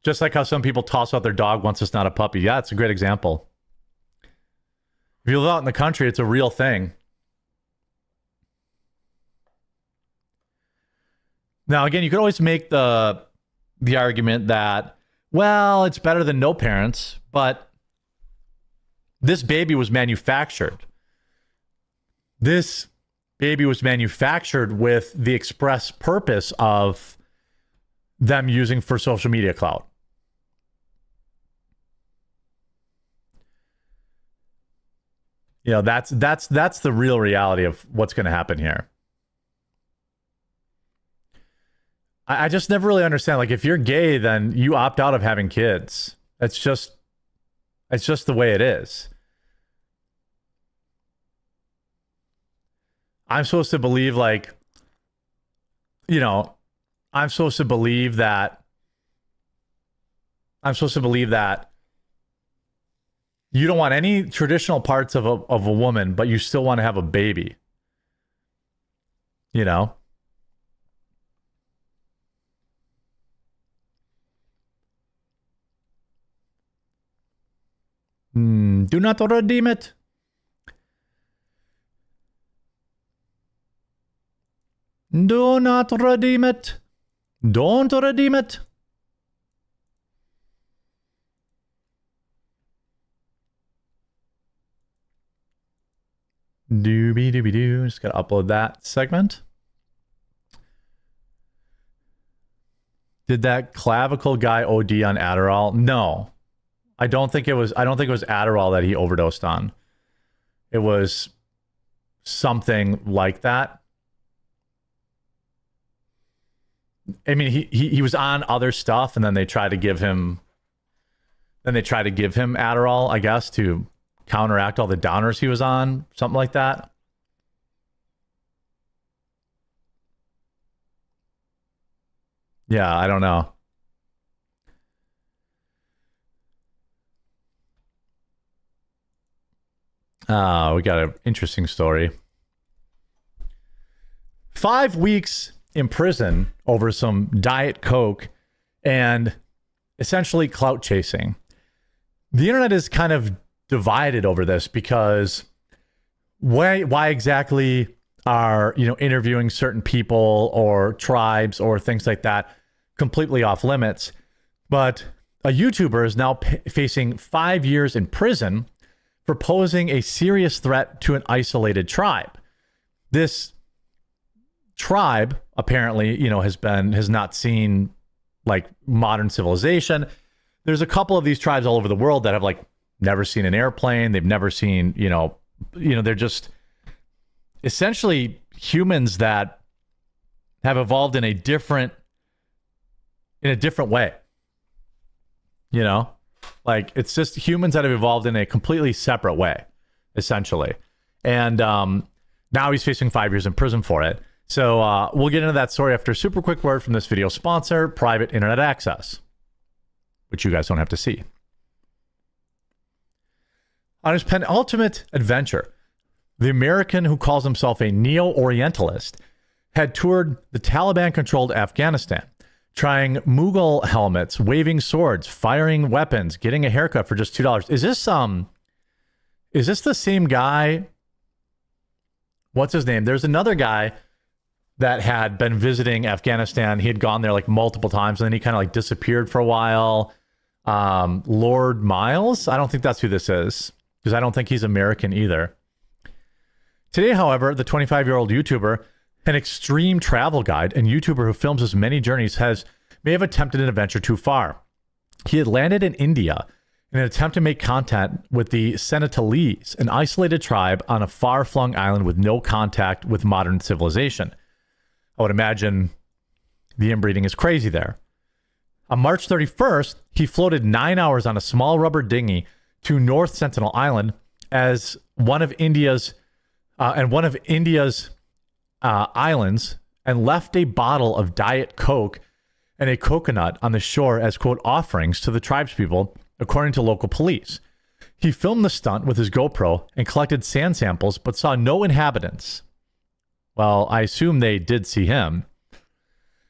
just like how some people toss out their dog once it's not a puppy. Yeah, it's a great example. If you live out in the country, it's a real thing. Now, again, you could always make the argument that, well, it's better than no parents, but this baby was manufactured. This baby was manufactured with the express purpose of them using for social media clout. That's the real reality of what's going to happen here. I just never really understand. Like, if you're gay, then you opt out of having kids. It's just the way it is. I'm supposed to believe, I'm supposed to believe that you don't want any traditional parts of a woman, but you still want to have a baby. Do not redeem it. Do not redeem it. Don't redeem it. Doobie doobie doo. Just gotta upload that segment. Did that clavicle guy OD on Adderall? No. I don't think it was Adderall that he overdosed on. It was something like that. I mean, he was on other stuff, and then they tried to give him Adderall, I guess, to counteract all the downers he was on, something like that. Yeah, I don't know. We got an interesting story. 5 weeks in prison over some Diet Coke and essentially clout chasing. The internet is kind of divided over this because why exactly are, interviewing certain people or tribes or things like that completely off limits? But a YouTuber is now facing 5 years in prison for posing a serious threat to an isolated tribe. This tribe apparently, has not seen like modern civilization. There's a couple of these tribes all over the world that have like never seen an airplane. They've never seen, they're just essentially humans that have evolved in a different way. Like it's just humans that have evolved in a completely separate way, essentially. And now he's facing 5 years in prison for it. So we'll get into that story after a super quick word from this video sponsor, Private Internet Access, which you guys don't have to see. On his penultimate adventure, the American who calls himself a neo-Orientalist had toured the Taliban-controlled Afghanistan, trying Mughal helmets, waving swords, firing weapons, getting a haircut for just $2. Is this the same guy? What's his name? There's another guy that had been visiting Afghanistan. He had gone there like multiple times, and then he kind of like disappeared for a while. Lord Miles? I don't think that's who this is, because I don't think he's American either. Today, however, the 25-year-old YouTuber, an extreme travel guide and YouTuber who films his many journeys, may have attempted an adventure too far. He had landed in India in an attempt to make contact with the Sentinelese, an isolated tribe on a far-flung island with no contact with modern civilization. I would imagine the inbreeding is crazy there. On March 31st, he floated 9 hours on a small rubber dinghy to North Sentinel Island as one of India's islands, and left a bottle of Diet Coke and a coconut on the shore as, quote, offerings to the tribespeople, according to local police. He filmed the stunt with his GoPro and collected sand samples, but saw no inhabitants. Well, I assume they did see him.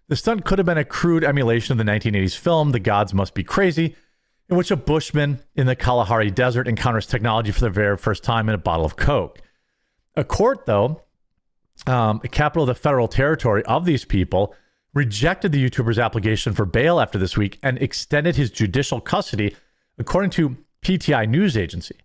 The stunt could have been a crude emulation of the 1980s film The Gods Must Be Crazy, in which a bushman in the Kalahari Desert encounters technology for the very first time in a bottle of Coke. A court, though, the capital of the federal territory of these people, rejected the YouTuber's application for bail after this week and extended his judicial custody, according to PTI News Agency.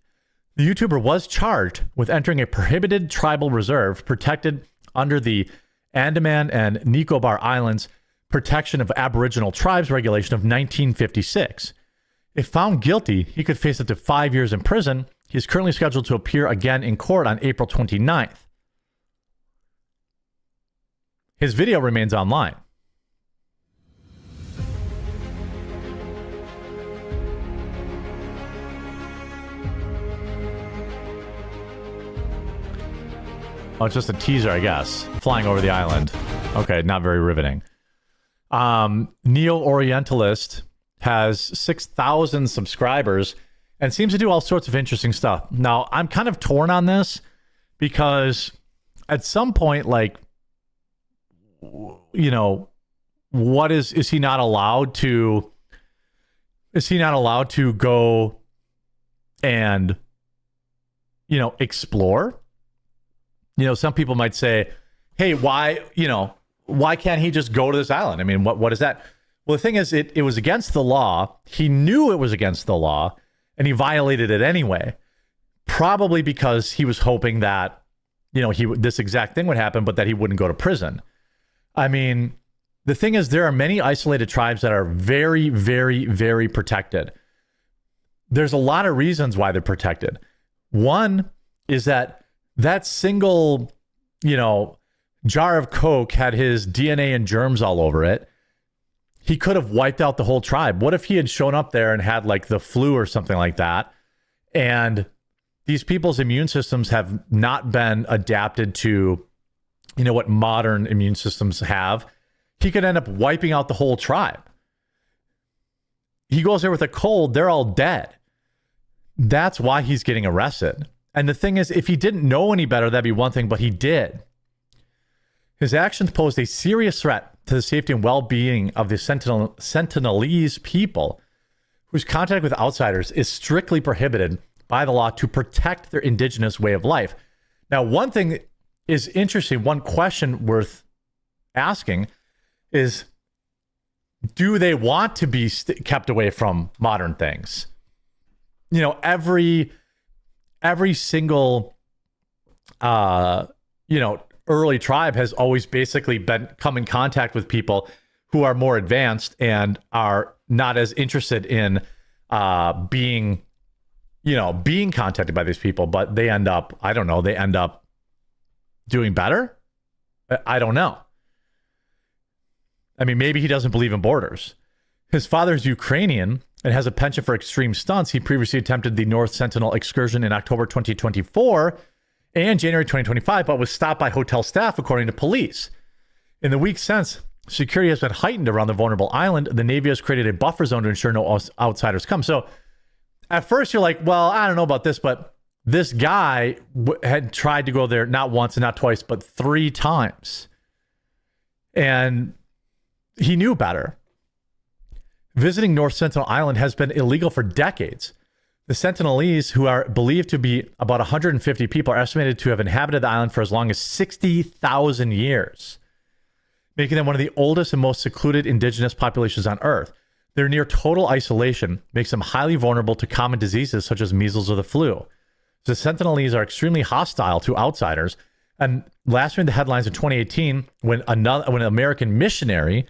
The YouTuber was charged with entering a prohibited tribal reserve protected under the Andaman and Nicobar Islands Protection of Aboriginal Tribes Regulation of 1956. If found guilty, he could face up to 5 years in prison. He is currently scheduled to appear again in court on April 29th. His video remains online. Oh, it's just a teaser, I guess. Flying over the island. Okay, not very riveting. Neo-Orientalist has 6,000 subscribers and seems to do all sorts of interesting stuff. Now, I'm kind of torn on this because at some point, like, what is he not allowed to go and, explore? Some people might say, hey, why why can't he just go to this island? I mean, what is that? Well, the thing is, it was against the law. He knew it was against the law, and he violated it anyway. Probably because he was hoping that, this exact thing would happen, but that he wouldn't go to prison. I mean, the thing is, there are many isolated tribes that are very, very, very protected. There's a lot of reasons why they're protected. One is that single, jar of Coke had his DNA and germs all over it. He could have wiped out the whole tribe. What if he had shown up there and had like the flu or something like that? And these people's immune systems have not been adapted to, what modern immune systems have. He could end up wiping out the whole tribe. He goes there with a cold, they're all dead. That's why he's getting arrested. And the thing is, if he didn't know any better, that'd be one thing, but he did. His actions posed a serious threat to the safety and well-being of the Sentinelese people, whose contact with outsiders is strictly prohibited by the law to protect their indigenous way of life. Now, one thing is interesting, one question worth asking is, do they want to be kept away from modern things? Every single, early tribe has always basically come in contact with people who are more advanced and are not as interested in being contacted by these people, but they end up, doing better. I don't know. I mean, maybe he doesn't believe in borders. His father's Ukrainian and has a penchant for extreme stunts. He previously attempted the North Sentinel excursion in October 2024 and January 2025, but was stopped by hotel staff, according to police. In the weeks since, security has been heightened around the vulnerable island. The Navy has created a buffer zone to ensure no outsiders come. So at first you're like, well, I don't know about this, but this guy had tried to go there not once and not twice, but 3 times. And he knew better. Visiting North Sentinel Island has been illegal for decades. The Sentinelese, who are believed to be about 150 people, are estimated to have inhabited the island for as long as 60,000 years, making them one of the oldest and most secluded indigenous populations on Earth. Their near total isolation makes them highly vulnerable to common diseases such as measles or the flu. The Sentinelese are extremely hostile to outsiders, and last made the headlines in 2018 when an American missionary,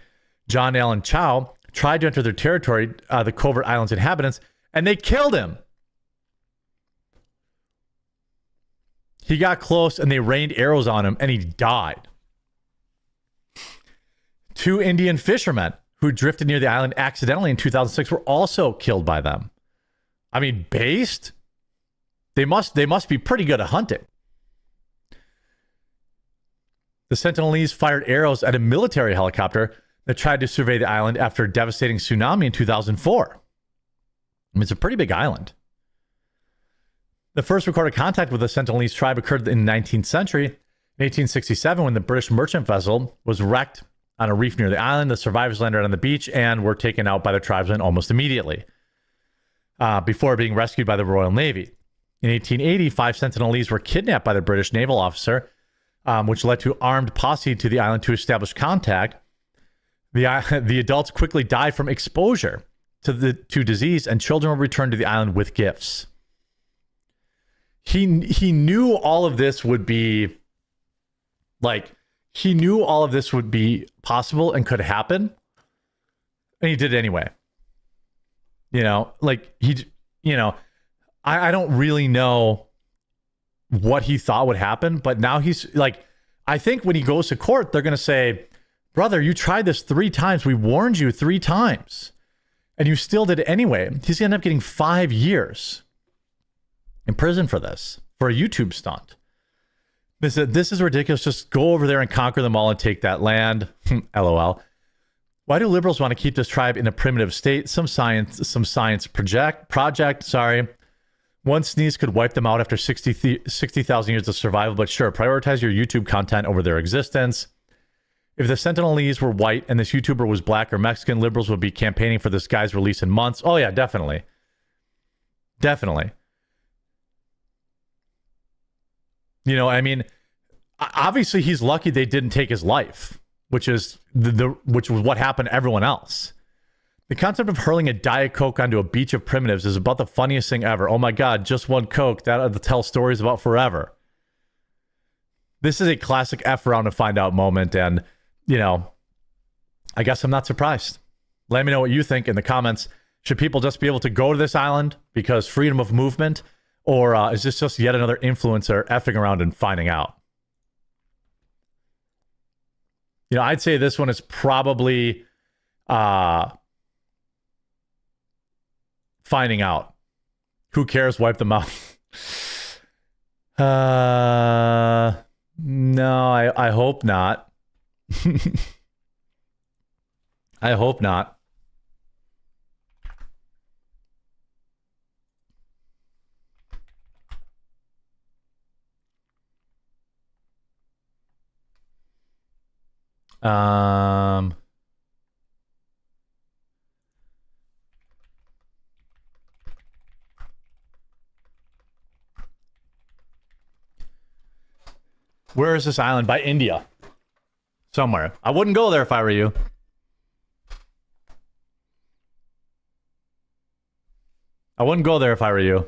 John Allen Chow, tried to enter their territory, the Covert Islands inhabitants, and they killed him. He got close and they rained arrows on him and he died. 2 Indian fishermen who drifted near the island accidentally in 2006 were also killed by them. I mean, based? They must be pretty good at hunting. The Sentinelese fired arrows at a military helicopter that tried to survey the island after a devastating tsunami in 2004. I mean, it's a pretty big island. The first recorded contact with the Sentinelese tribe occurred in the 19th century. In 1867, when the British merchant vessel was wrecked on a reef near the island, the survivors landed on the beach and were taken out by the tribesmen almost immediately, before being rescued by the Royal Navy. In 1880, 5 Sentinelese were kidnapped by the British naval officer, which led to armed posse to the island to establish contact. The adults quickly died from exposure to disease, and children were returned to the island with gifts. He knew all of this would be possible and could happen, and he did it anyway. I don't really know what he thought would happen, but now he's like, I think when he goes to court, they're going to say, brother, you tried this 3 times. We warned you 3 times and you still did it anyway. He's going to end up getting 5 years in prison for this, for a YouTube stunt. This is ridiculous. Just go over there and conquer them all and take that land. LOL. Why do liberals want to keep this tribe in a primitive state? Some science project. Sorry. One sneeze could wipe them out after 60,000 years of survival, but sure, prioritize your YouTube content over their existence. If the Sentinelese were white and this YouTuber was black or Mexican, liberals would be campaigning for this guy's release in months. Oh yeah, definitely. Definitely. I mean, obviously he's lucky they didn't take his life. which is which was what happened to everyone else. The concept of hurling a Diet Coke onto a beach of primitives is about the funniest thing ever. Oh my God, just one Coke. That'll tell stories about forever. This is a classic F around to find out moment. And, you know, I guess I'm not surprised. Let me know what you think in the comments. Should people just be able to go to this island because freedom of movement? Or is this just yet another influencer effing around and finding out? You know, I'd say this one is probably finding out. Who cares? Wipe them out. No, I hope not. I hope not. Where is this island? By India. Somewhere. I wouldn't go there if I were you. I wouldn't go there if I were you.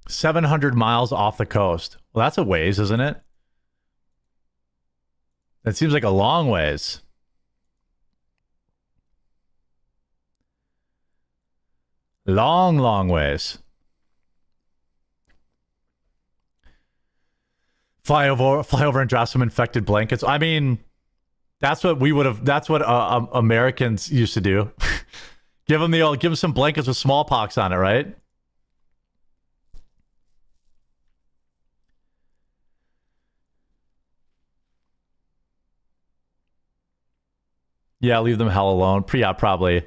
$700 miles off the coast. Well, that's a ways, isn't it? That seems like a long ways. Long ways. Fly over and drop some infected blankets. I mean, that's what we would have. That's what Americans used to do. give them some blankets with smallpox on it, right? Yeah, leave them hell alone. Yeah, probably.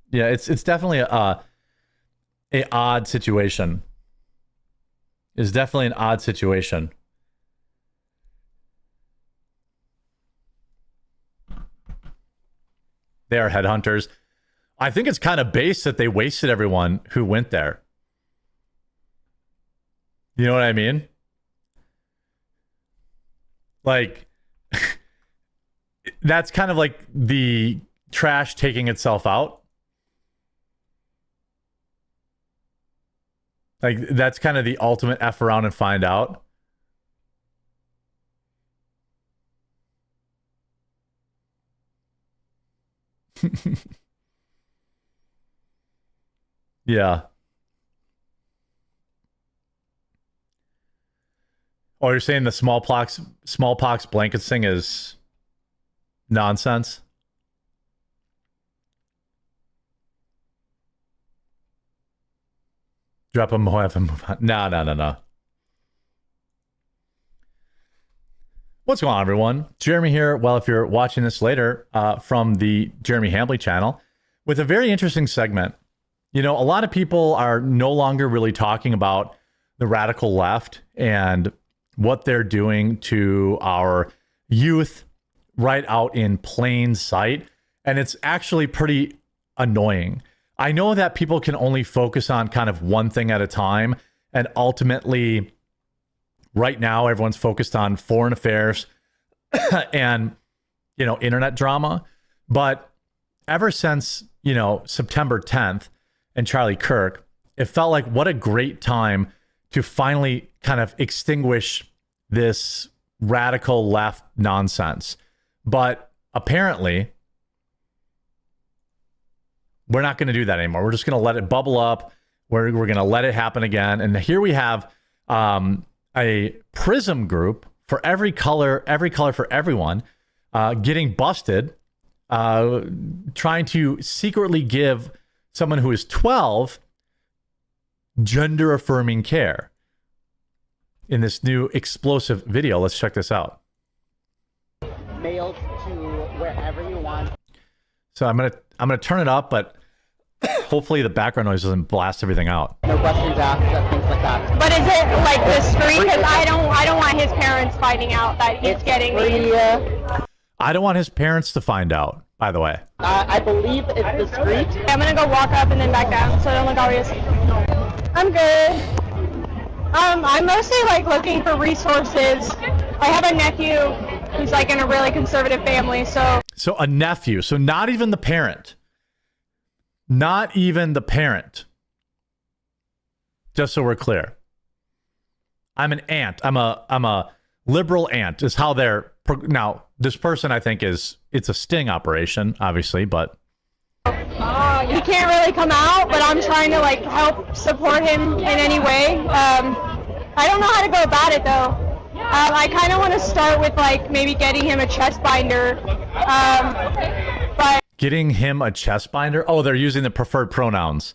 Yeah, it's definitely a odd situation. It's definitely an odd situation. They are headhunters. I think it's kind of base that they wasted everyone who went there. You know what I mean? Like, that's kind of like the trash taking itself out. Like, that's kind of the ultimate F around and find out. Yeah. Oh, you're saying the smallpox blankets thing is nonsense? Drop them, have them move on. No. What's going on, everyone? Jeremy here. Well, if you're watching this later from the Jeremy Hambley channel, with a very interesting segment. You know, a lot of people are no longer really talking about the radical left and what they're doing to our youth right out in plain sight. And it's actually pretty annoying. I know that people can only focus on kind of one thing at a time. And ultimately, right now, everyone's focused on foreign affairs and, you know, internet drama. But ever since, you know, September 10th and Charlie Kirk, it felt like what a great time to finally kind of extinguish this radical left nonsense. But apparently, we're not going to do that anymore. We're just going to let it bubble up. We're going to let it happen again. And here we have a prism group for every color for everyone, getting busted, trying to secretly give someone who is 12 gender-affirming care in this new explosive video. Let's check this out. Mailed to wherever you want. So I'm gonna turn it up, but hopefully the background noise doesn't blast everything out. No questions asked, things like that. But is it like discreet? Because I don't want his parents finding out that he's getting me. I don't want his parents to find out, by the way. I believe it's discreet. I'm gonna go walk up and then back down, so I don't look obvious. I'm good. I'm mostly like looking for resources. I have a nephew who's like in a really conservative family, so. So a nephew, so not even the parent. Not even the parent. Just so we're clear. I'm an aunt. I'm a liberal aunt is how they're now this person I think it's a sting operation, obviously, but He can't really come out, but I'm trying to like help support him in any way. I don't know how to go about it though. I kind of want to start with like maybe getting him a chest binder. But getting him a chest binder. Oh, they're using the preferred pronouns.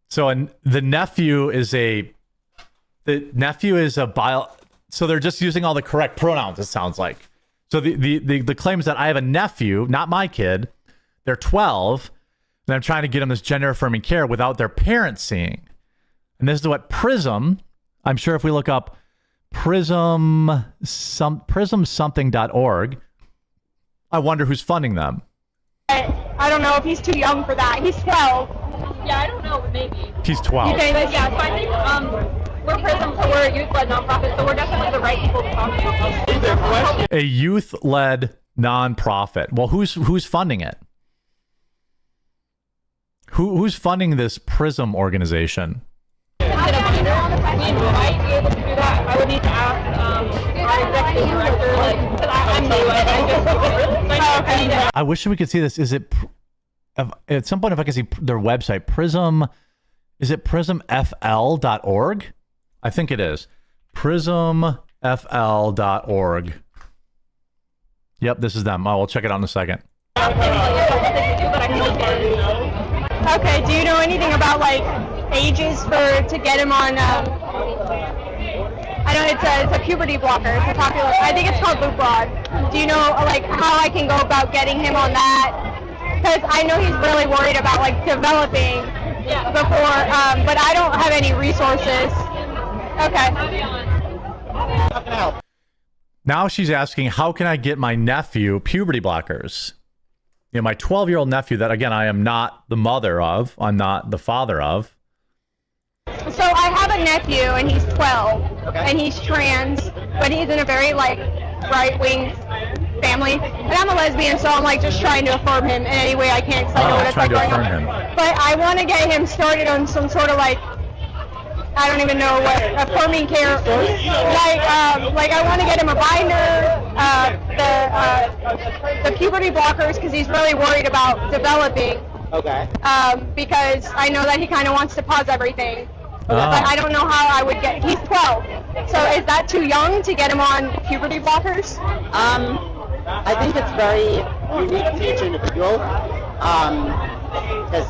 So the nephew is a bio. So they're just using all the correct pronouns. It sounds like. So the claim is that I have a nephew, not my kid. They're 12, and I'm trying to get them this gender affirming care without their parents seeing. And this is what Prism. I'm sure if we look up prismsomething.org, I wonder who's funding them. I don't know if he's too young for that. He's 12. Yeah, I don't know, but maybe. He's 12. Okay, Yeah, it's fine. We're Prism, so we're a youth-led nonprofit, so we're definitely the right people to talk to. A youth-led nonprofit. Well, who's funding it? Who's funding this Prism organization? We might be able to do that. I would need to ask our executive director, I'm new at I wish we could see this. Is it at some point if I can see their website, Prism? Is it prismfl.org? I think it is. Prismfl.org. Yep, this is them. Oh, we'll check it out in a second. Okay, do you know anything about like ages to get him on? I know it's a puberty blocker. It's a popular. I think it's called Leuprod. Do you know like how I can go about getting him on that? Because I know he's really worried about like developing before, but I don't have any resources. Okay. Now she's asking, how can I get my nephew puberty blockers? You know, my 12-year-old nephew that, again, I am not the mother of. I'm not the father of. So I have a nephew, and he's 12, and he's trans, but he's in a very, like, right-wing family. And I'm a lesbian, so I'm, like, just trying to affirm him in any way I can, because I know what it's like right now. But I want to get him started on some sort of, like, I don't even know what, affirming care. Like I want to get him a binder, the puberty blockers, because he's really worried about developing. Okay. Because I know that he kind of wants to pause everything. But I don't know how I would get, he's 12. So is that too young to get him on puberty blockers? I think it's very unique to each individual. Because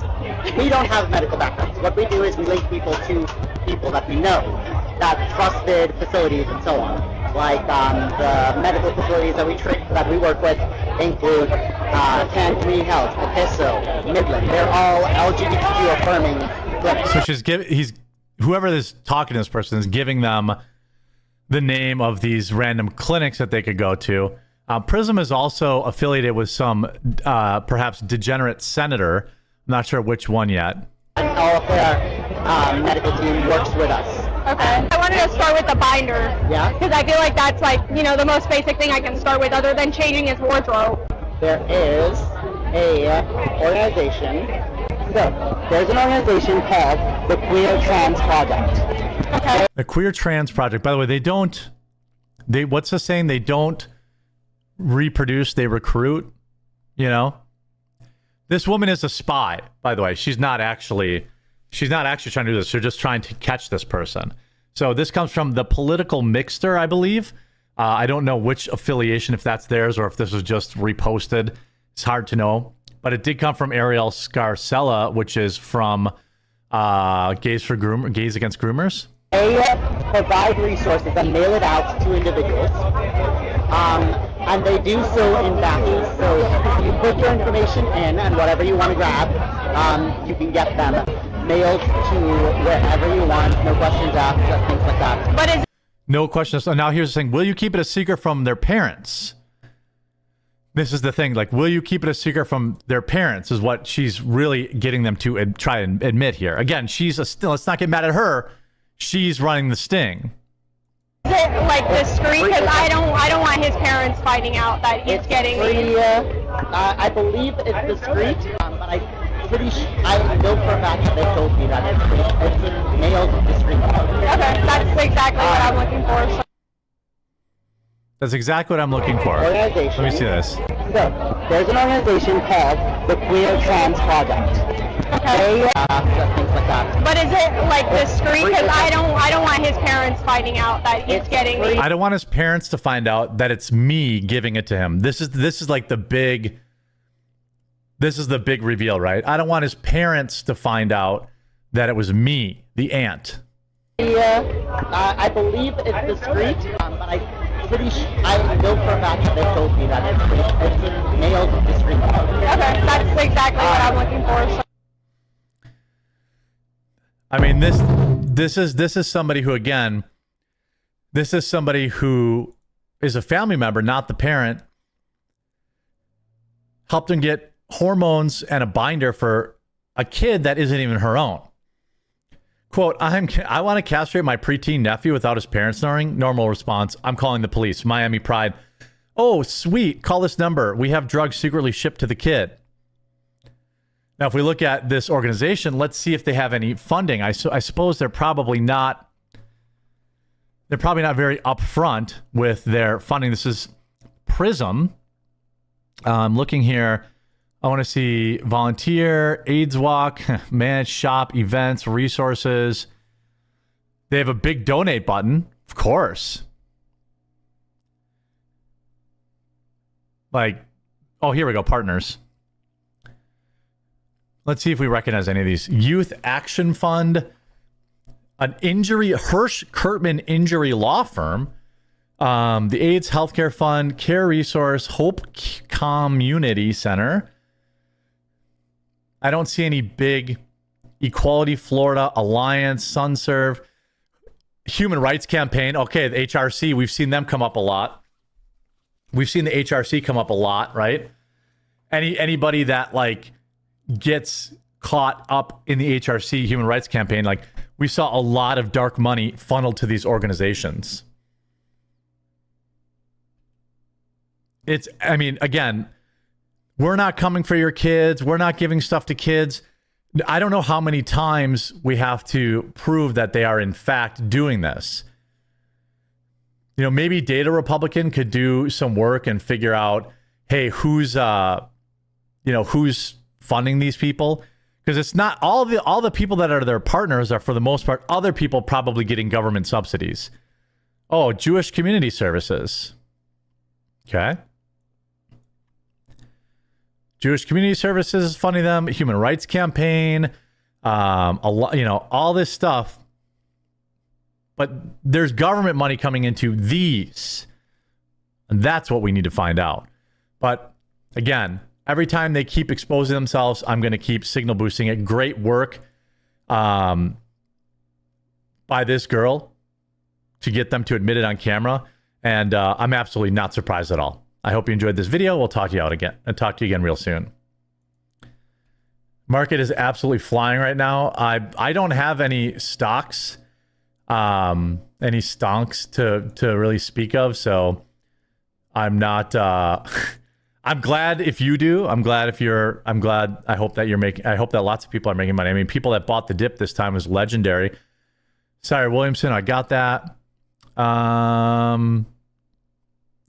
we don't have medical backgrounds. What we do is we link people to people that we know, that trusted facilities and so on. Like the medical facilities that we work with include Can Community Health, Episo, Midland. They're all LGBTQ affirming clinics. So whoever is talking to this person is giving them the name of these random clinics that they could go to. Prism is also affiliated with some perhaps degenerate senator. I'm not sure which one yet. All of their medical team works with us. Okay. I wanted to start with the binder. Yeah? Because I feel like that's like, you know, the most basic thing I can start with other than changing his wardrobe. There is a organization. So, there's an organization called the Queer Trans Project. Okay. The Queer Trans Project. By the way, what's the saying? They don't reproduce, they recruit, you know? This woman is a spy, by the way. She's not actually trying to do this. They're just trying to catch this person. So this comes from the Political Mixter, I believe. I don't know which affiliation, if that's theirs or if this was just reposted. It's hard to know. But it did come from Ariel Scarcella, which is from Gays Against Groomers. They provide resources and mail it out to individuals. and they do so in batches. So you put your information in, and whatever you want to grab, you can get them mailed to wherever you want, no questions asked, things like that. But is No questions. So now here's the thing. Will you keep it a secret from their parents? This is the thing. Like, will you keep it a secret from their parents is what she's really getting them to try and admit here. Again, let's not get mad at her. She's running the sting. Is it like discreet? Because I don't want his parents finding out that he's getting free. I believe it's discreet, but I know for a fact that they told me that it's mailed discreet. Okay, that's exactly what I'm looking for. So. That's exactly what I'm looking for. Let me see this. So, there's an organization called the Queer Trans Project. Okay. Things like that. But is it like discreet? Because I don't want his parents finding out that he's getting. I don't want his parents to find out that it's me giving it to him. This is like the big. This is the big reveal, right? I don't want his parents to find out that it was me, the aunt. I believe it's discreet, but I know for a fact that they told me that it's mailed discreet. Okay, that's exactly what I'm looking for. So. I mean, this is somebody who, again, this is somebody who is a family member, not the parent, helped him get hormones and a binder for a kid that isn't even her own. Quote, I want to castrate my preteen nephew without his parents knowing. Normal response, I'm calling the police. Miami Pride. Oh, sweet. Call this number. We have drugs secretly shipped to the kid. Now, if we look at this organization, let's see if they have any funding. I suppose they're probably not. They're probably not very upfront with their funding. This is Prism. I'm looking here. I want to see volunteer, AIDS walk, manage shop, events, resources. They have a big donate button, of course. Like, oh, here we go, partners. Let's see if we recognize any of these. Youth Action Fund, an Hirsch Kurtman injury law firm, the AIDS Healthcare Fund, Care Resource, Hope Community Center. I don't see any big Equality Florida, Alliance, SunServe, Human Rights Campaign. Okay, the HRC, we've seen them come up a lot. We've seen the HRC come up a lot, right? Anybody that like gets caught up in the HRC Human Rights Campaign, like we saw a lot of dark money funneled to these organizations. I mean, again, we're not coming for your kids. We're not giving stuff to kids. I don't know how many times we have to prove that they are in fact doing this. You know, maybe Data Republican could do some work and figure out, hey, who's funding these people? Because it's not all the people that are their partners are, for the most part, other people probably getting government subsidies. Oh, Jewish Community Services. Okay. Jewish Community Services is funding them. Human Rights Campaign, all this stuff. But there's government money coming into these. And that's what we need to find out. But again, every time they keep exposing themselves, I'm going to keep signal boosting it. Great work by this girl to get them to admit it on camera. And I'm absolutely not surprised at all. I hope you enjoyed this video. We'll talk to you again real soon. Market is absolutely flying right now. I don't have any stocks, to really speak of. So I'm not, I'm glad if you do. I hope that lots of people are making money. I mean, people that bought the dip this time was legendary. Sorry, Williamson, I got that.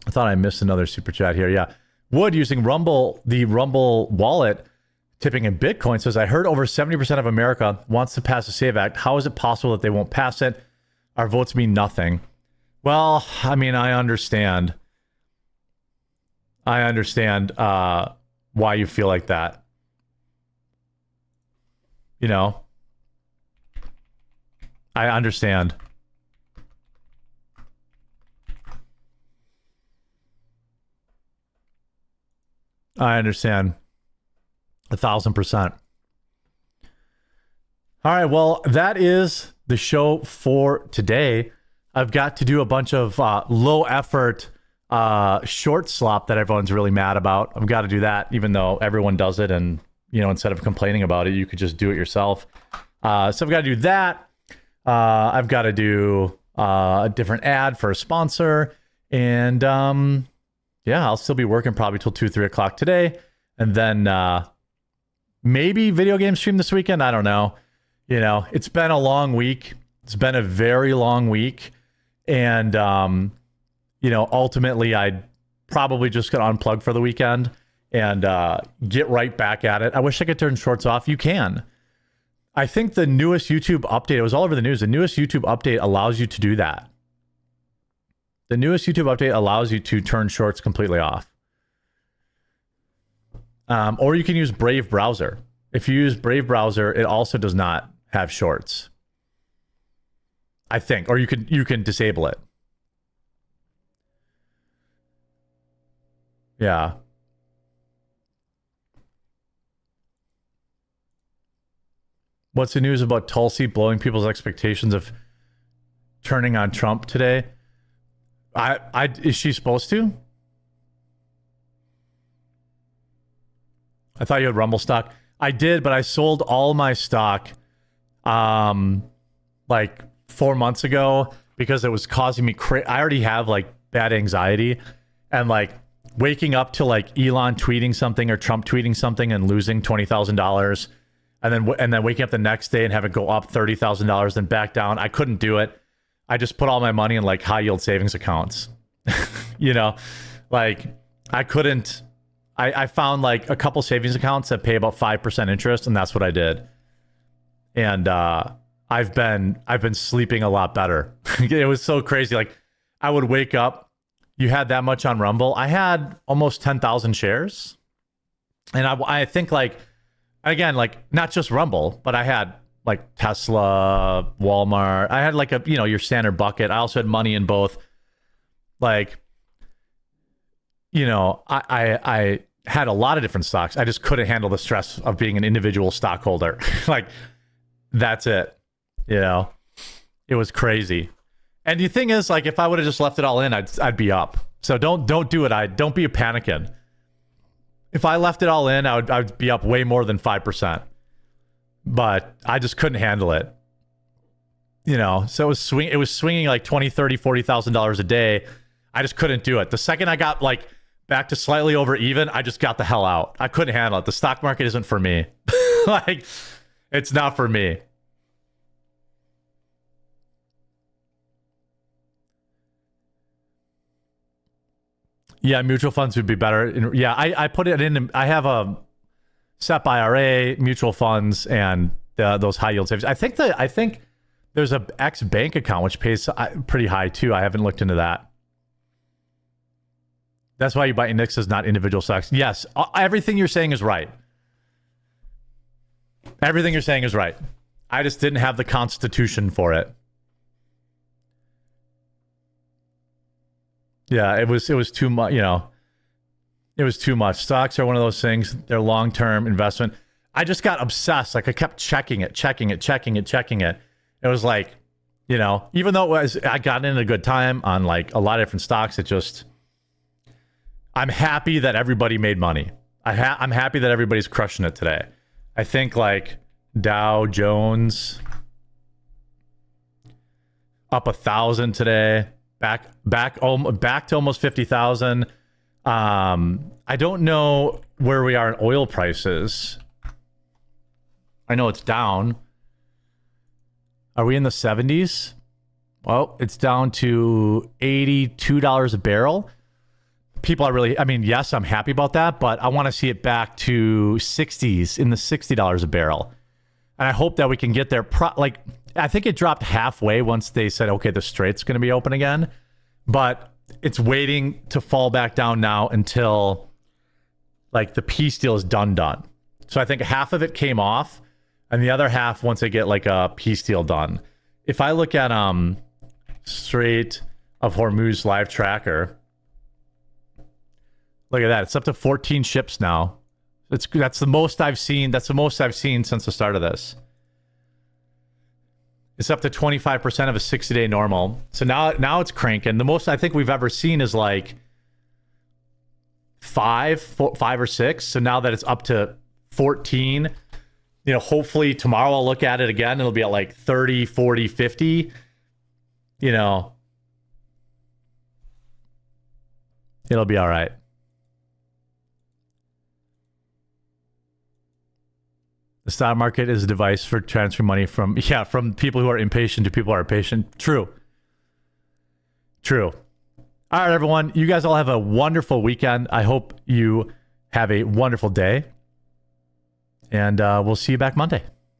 I thought I missed another super chat here. Yeah. Wood using Rumble, the Rumble wallet, tipping in Bitcoin, says, I heard over 70% of America wants to pass the SAVE Act. How is it possible that they won't pass it? Our votes mean nothing. Well, I mean, I understand. Why you feel like that. You know, I understand. I understand. 1,000%. All right, well, that is the show for today. I've got to do a bunch of low effort short slop that everyone's really mad about. I've got to do that, even though everyone does it, and instead of complaining about it, you could just do it yourself. So I've got to do that. I've got to do a different ad for a sponsor, and I'll still be working probably till 2-3 o'clock today, and then maybe video game stream this weekend. I don't know. It's been a long week. It's been a very long week, and ultimately I'd probably just gonna unplug for the weekend and get right back at it. I wish I could turn shorts off. You can. I think the newest YouTube update, it was all over the news, the newest YouTube update allows you to do that. The newest YouTube update allows you to turn shorts completely off. Or you can use Brave Browser. If you use Brave Browser, it also does not have shorts, I think. Or you can disable it. Yeah. What's the news about Tulsi blowing people's expectations of turning on Trump today? Is she supposed to? I thought you had Rumble stock. I did, but I sold all my stock like 4 months ago because it was causing me I already have like bad anxiety, and like waking up to like Elon tweeting something or Trump tweeting something and losing $20,000, and then waking up the next day and have it go up $30,000 and back down. I couldn't do it. I just put all my money in like high yield savings accounts. Like I couldn't. I found like a couple savings accounts that pay about 5% interest, and that's what I did. And I've been sleeping a lot better. It was so crazy. Like I would wake up, you had that much on Rumble. I had almost 10,000 shares. And I think like, again, like not just Rumble, but I had like Tesla, Walmart. I had like your standard bucket. I also had money in both. Like, I had a lot of different stocks. I just couldn't handle the stress of being an individual stockholder. Like, that's it. It was crazy. And the thing is, like, if I would have just left it all in, I'd be up. So don't do it. Don't be a panicking. If I left it all in, I would be up way more than 5%. But I just couldn't handle it. So it was swinging like $20,000, $30,000, $40,000 a day. I just couldn't do it. The second I got like back to slightly over even, I just got the hell out. I couldn't handle it. The stock market isn't for me. Like, it's not for me. Yeah, mutual funds would be better. Yeah, I put it in. I have a SEP IRA, mutual funds, and those high yield savings. I think there's a X bank account which pays pretty high too. I haven't looked into that. That's why you buy indexes, not individual stocks. Yes, everything you're saying is right. Everything you're saying is right. I just didn't have the constitution for it. Yeah, it was too much, it was too much. Stocks are one of those things. They're long-term investment. I just got obsessed. Like I kept checking it. It was like, even though I got in a good time on like a lot of different stocks, I'm happy that everybody made money. I'm happy that everybody's crushing it today. I think like Dow Jones up 1,000 today, back to almost 50,000. I don't know where we are in oil prices. I know it's down. Are we in the 70s? Well, it's down to $82 a barrel. People are really, yes, I'm happy about that, but I want to see it back to 60s, in the $60 a barrel. And I hope that we can get there. I think it dropped halfway once they said, okay, the Strait's going to be open again. But it's waiting to fall back down now until like the peace deal is done. So I think half of it came off, and the other half once they get like a peace deal done. If I look at Strait of Hormuz live tracker, Look at that. It's up to 14 ships now. That's the most I've seen. That's the most I've seen since the start of this. It's up to 25% of a 60-day normal. So now it's cranking. The most I think we've ever seen is like five or six. So now that it's up to 14, you know, hopefully tomorrow I'll look at it again. It'll be at like 30, 40, 50. You know, it'll be all right. The stock market is a device for transferring money from people who are impatient to people who are patient. True. All right, everyone. You guys all have a wonderful weekend. I hope you have a wonderful day. And we'll see you back Monday.